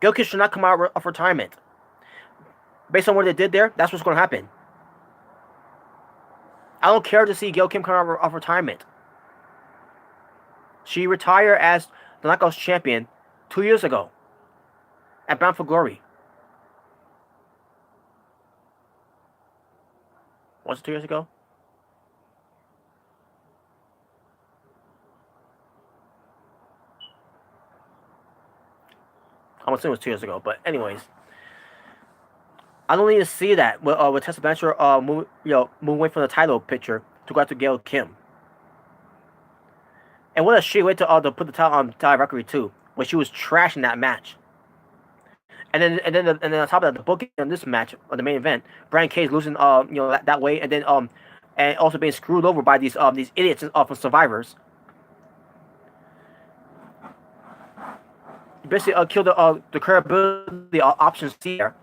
Gail Kim should not come out of retirement. Based on what they did there, that's what's going to happen. I don't care to see Gail Kim come out of retirement. She retired as the Knockouts champion 2 years ago at Bound for Glory. Was it 2 years ago? I'm assuming it was 2 years ago, but anyways, I don't need to see that with Tessa Blanchard move away from the title picture to go after Gail Kim. And what a shitty way to put the title on Ty Valkyrie too, when she was trashing that match. And then on top of that, the booking on this match, on the main event, Brian Cage losing that way, and then and also being screwed over by these idiots from Survivors. You basically killed the credibility options here.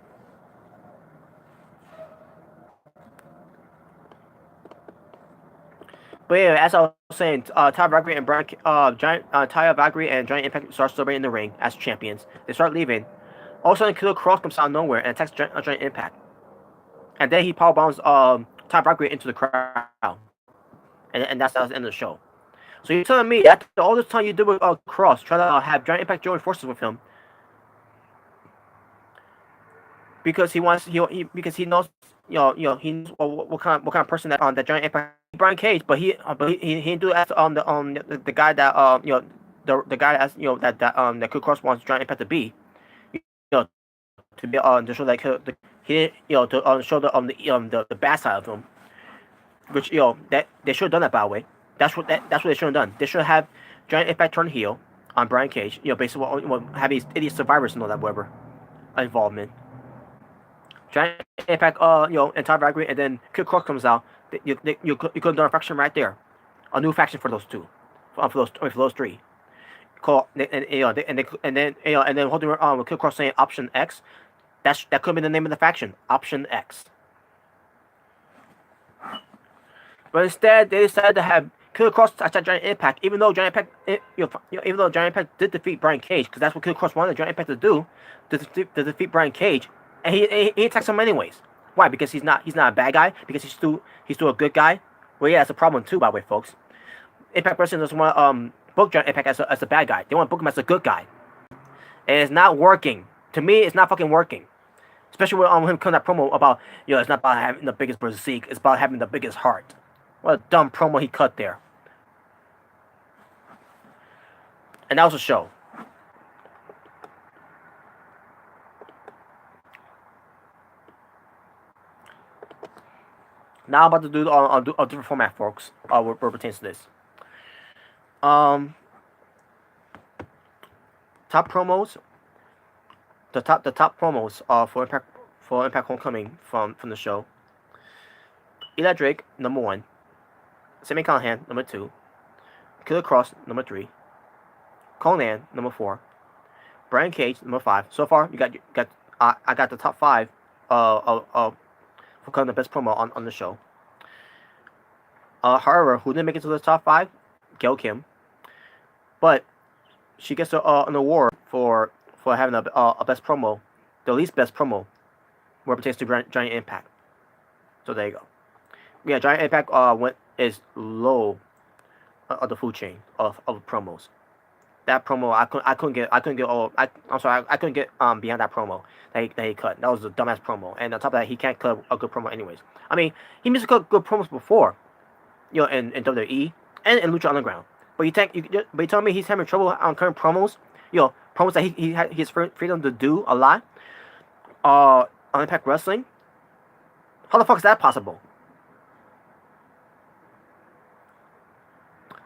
But yeah, as I was saying, Ty Valkyrie and Ty Valkyrie and Giant Impact start celebrating in the ring as champions. They start leaving. All of a sudden, Killer Kross comes out of nowhere and attacks Giant Impact. And then he powerbombs Ty Valkyrie into the crowd. And that's the end of the show. So you're telling me after all this time you did with Kross, try to have Giant Impact join forces with him, because he knows he knows what kind of person that Giant Impact Brian Cage, but he didn't do that the guy that the guy that that Killer Kross wants Giant Impact to be. To be to show that he to show the bad side of him, which that they should have done that, by the way. That's what they should have done. They should have Giant Impact turn heel on Brian Cage. Basically have these idiot Survivors and all that whatever involvement. Giant Impact and Ty Valkyrie, and then Killer Kross comes out. You could have done a faction right there, a new faction for those two, for those three. Call and then holding with Killer Kross saying Option X. That could be the name of the faction, Option X. But instead, they decided to have Killer Kross attack Giant Impact, even though Giant Impact did defeat Brian Cage, because that's what Killer Kross wanted Giant Impact to do, to defeat Brian Cage, and he attacks him anyways. Why? Because he's not a bad guy. Because he's still a good guy. Well, yeah, that's a problem too, by the way, folks. Impact Wrestling doesn't want to book Giant Impact as a bad guy. They want to book him as a good guy, and it's not working. To me, it's not fucking working. Especially with him cutting that promo about it's not about having the biggest physique, it's about having the biggest heart. What a dumb promo he cut there. And that was a show. Now I'm about to do a different format, folks. What pertains to this. Um, top promos. The top promos for Impact Homecoming from the show. Eli Drake, number 1. Sami Callihan, number 2. Killer Cross, number 3. Conan, number 4. Brian Cage, number 5. So far, I got the top 5 for the best promo on the show. However, who didn't make it to the top 5? Gail Kim. But she gets an award for having a best promo, the least best promo, where it pertains to Giant Impact. So there you go. Yeah, Giant Impact is low of the food chain of promos. That promo I couldn't get I couldn't get beyond that promo that he cut. That was a dumbass promo. And on top of that, he can't cut a good promo anyways. I mean, he missed good promos before, in WWE and in Lucha Underground. But you tell me he's having trouble on current promos, promos that he has freedom to do a lot on Impact Wrestling. How the fuck is that possible?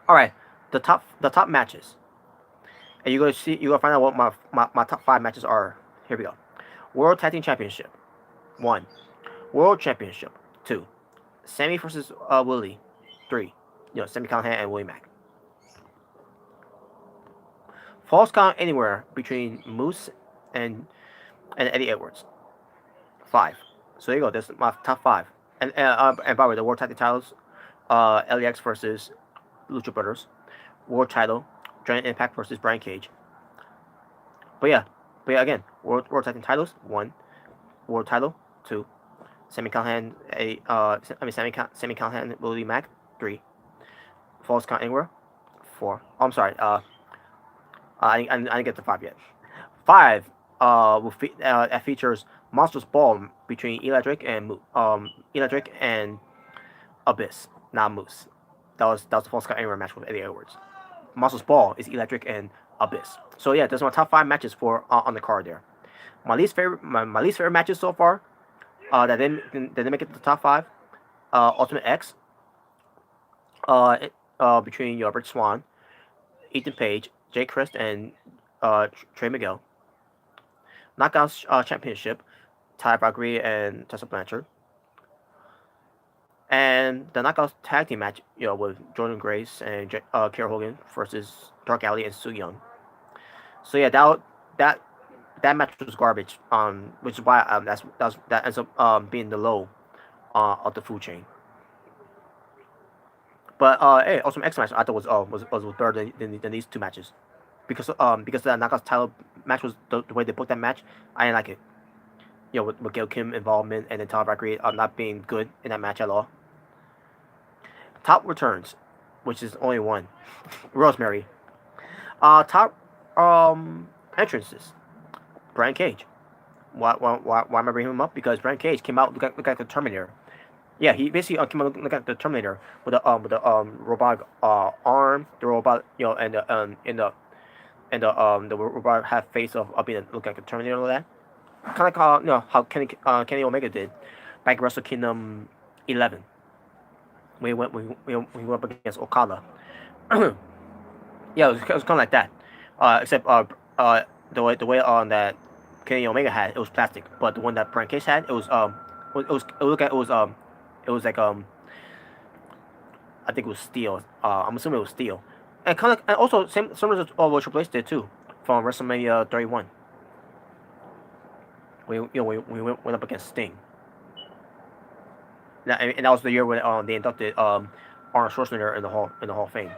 All right, the top matches. And you're gonna find out what my top 5 matches are. Here we go. World Tag Team Championship, 1. World Championship, 2. Sammy versus Willie, 3. Sami Callihan and Willie Mack. Falls Count Anywhere between Moose and Eddie Edwards, 5. So there you go. That's my top 5. And by the way, the World Tag Team titles, LAX versus Lucha Brothers, World Title, Giant Impact versus Brian Cage. But yeah, again, World Tag Team titles, 1. World Title, 2. Sami Callihan, Sami Callihan, Willie Mack, 3. Falls Count Anywhere, 4. Oh, I'm sorry. I didn't get to 5 yet. 5 that features Monsters Ball between Eli Drake and Abyss, not Moose. That was the Falls Count Anywhere match with Eddie Edwards. Monsters Ball is Electric and Abyss. So yeah, there's my top 5 matches for on the card there. My least favorite matches so far, that didn't make it to the top 5. Ultimate X, between Robert Swan, Ethan Page, Jay Christ, and Trey Miguel. Knockouts Championship, Ty Valkyrie and Tessa Blanchard. And the Knockouts Tag Team match, with Jordan Grace and Kiera Hogan versus Dark Alley and Su Young. So yeah, that match was garbage. Which is why that ends up being the low of the food chain. But hey, Ultimate X match I thought was better than these 2 matches, because the Knockouts title match was the way they booked that match. I didn't like it. With Gail Kim involvement and then Tyler Valkyrie not being good in that match at all. Top returns, which is only 1. Rosemary. Top entrances. Brian Cage. Why am I bringing him up? Because Brian Cage came out look like the Terminator. Yeah, he basically came out looking like the Terminator with the robot arm, the robot and the robot had face of being look like a Terminator and all that. Kind of like how Kenny Omega did back Wrestle Kingdom 11. We went up against Okada. Yeah, it was kind of like that. Except the way that Kenny Omega had, it was plastic, but the one that Brian Cage had, it was like I think it was steel. I'm assuming it was steel, and kind of and also similar to what Triple H did too from WrestleMania 31. We went up against Sting. And that was the year when they inducted Arnold Schwarzenegger in the Hall of Fame.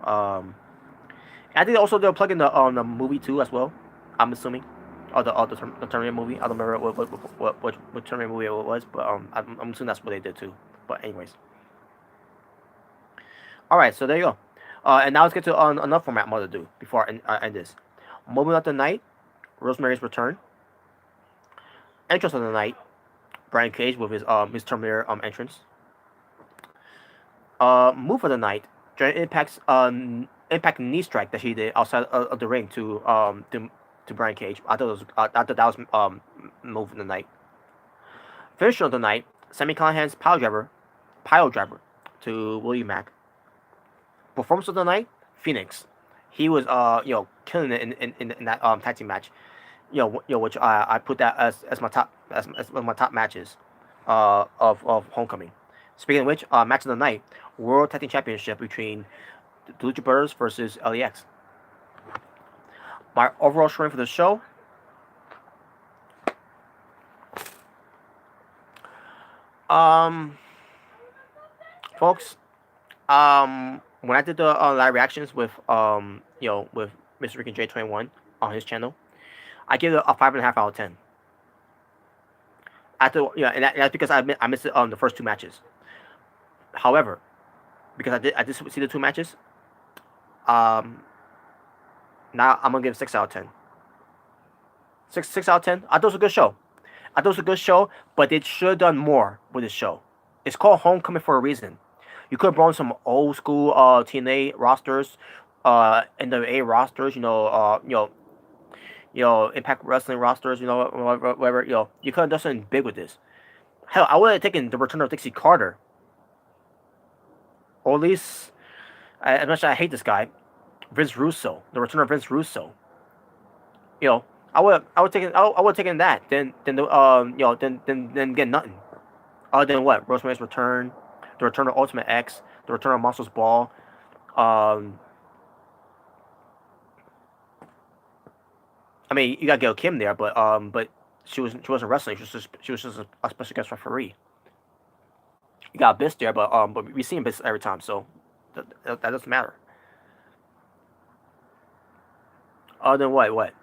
I think also they'll plug in the movie too as well. I'm assuming, the Terminator movie. I don't remember what Terminator movie it was, but I'm assuming that's what they did too. But anyways, all right. So there you go. And now let's get to another format I'm going to do before I end this. Moment of the night, Rosemary's Return. Entrance of the night, Brian Cage with his Terminator entrance. Move of the night, Giant Impact's Impact knee strike that he did outside of the ring to Brian Cage. I thought that was move of the night. Finish of the night, Sami Callihan's pile driver to Willie Mack. Performance of the night, Phoenix. He was killing it in that tag team match. Which I put that as my top as one of my top matches, of Homecoming. Speaking of which, match of the night, World Tag Team Championship between the Lucha Brothers versus LEX. My overall scoring for the show. Folks, when I did the live reactions with with Mr. Rick and J21 on his channel, I give it a 5.5 out of 10. After and that's because I missed it on the first two matches. However, because I did see the two matches, now I'm gonna give 6 out of 10. 6 out of 10. I thought it was a good show. But they should have done more with this show. It's called Homecoming for a reason. You could have brought in some old school TNA rosters, NWA rosters, Impact Wrestling rosters, whatever, you could have done something big with this. Hell, I would have taken the return of Dixie Carter. Or at least, as much as I hate this guy, Vince Russo, the return of Vince Russo. I would taken that. Then get nothing. Other than what? Rosemary's Return, the return of Ultimate X, the return of Monsters Ball. I mean, you got Gail Kim there, but she wasn't wrestling. She was just a special guest referee. You got Abyss there, but we see Abyss every time, so that doesn't matter. Other than what?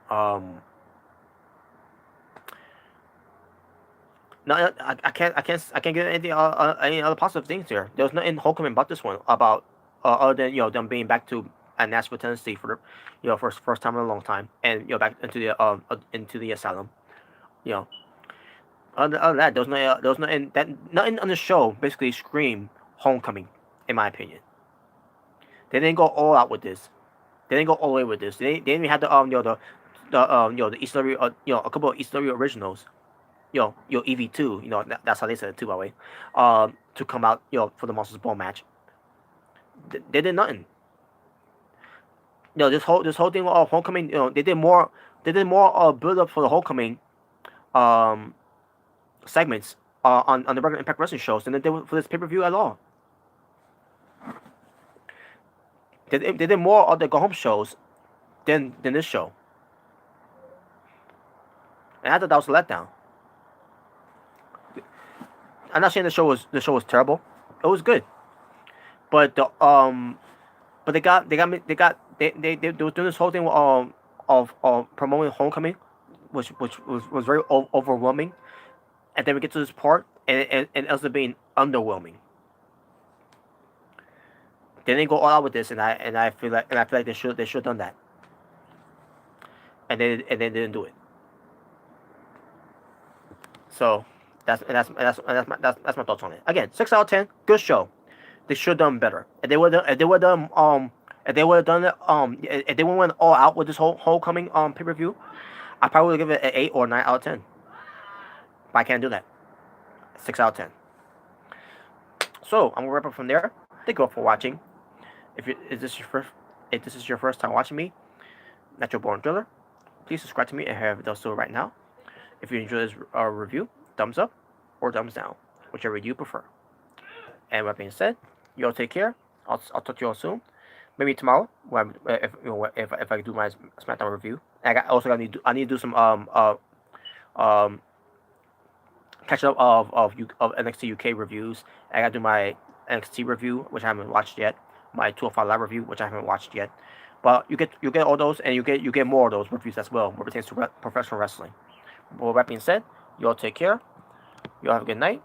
No, I can't get any other positive things here. There's nothing Homecoming about this one about other than them being back to Nashville, Tennessee for the first time in a long time, and back into the asylum. Other than that, there was nothing on the show basically screamed Homecoming, in my opinion. They didn't go all out with this. They didn't go all the way with this. They didn't even have the East a couple of East originals. EV2, that's how they said it too, by the way, to come out, for the Monsters Ball match. They did nothing. This whole thing of Homecoming, they did more build up for the Homecoming, segments, on the regular Impact Wrestling shows than they did for this pay-per-view at all. They did more of the go home shows than this show, and I thought that was a letdown. I'm not saying the show was terrible. It was good, but they were doing this whole thing of promoting Homecoming, which was very overwhelming, and then we get to this part and it ends up being underwhelming. They didn't go all out with this, and I feel like they should have done that, and they didn't do it. So. That's my thoughts on it. Again, 6 out of 10, good show. They should have done better. If they would have done if they went all out with this whole Homecoming pay-per-view, I probably would give it an 8 or 9 out of 10. But I can't do that. 6 out of 10. So I'm gonna wrap up from there. Thank you all for watching. If this is your first time watching me, Natural Born Driller, please subscribe to me and have done so right now. If you enjoy this review, thumbs up or thumbs down, whichever you prefer. And with that being said, you all take care. I'll talk to you all soon. Maybe tomorrow, if I do my SmackDown review. And I need to do some catch up of NXT UK reviews. I gotta do my NXT review, which I haven't watched yet. My 205 Live review, which I haven't watched yet. But you get all those, and you get more of those reviews as well, when it pertains to professional wrestling. But with that being said, you all take care. You all have a good night.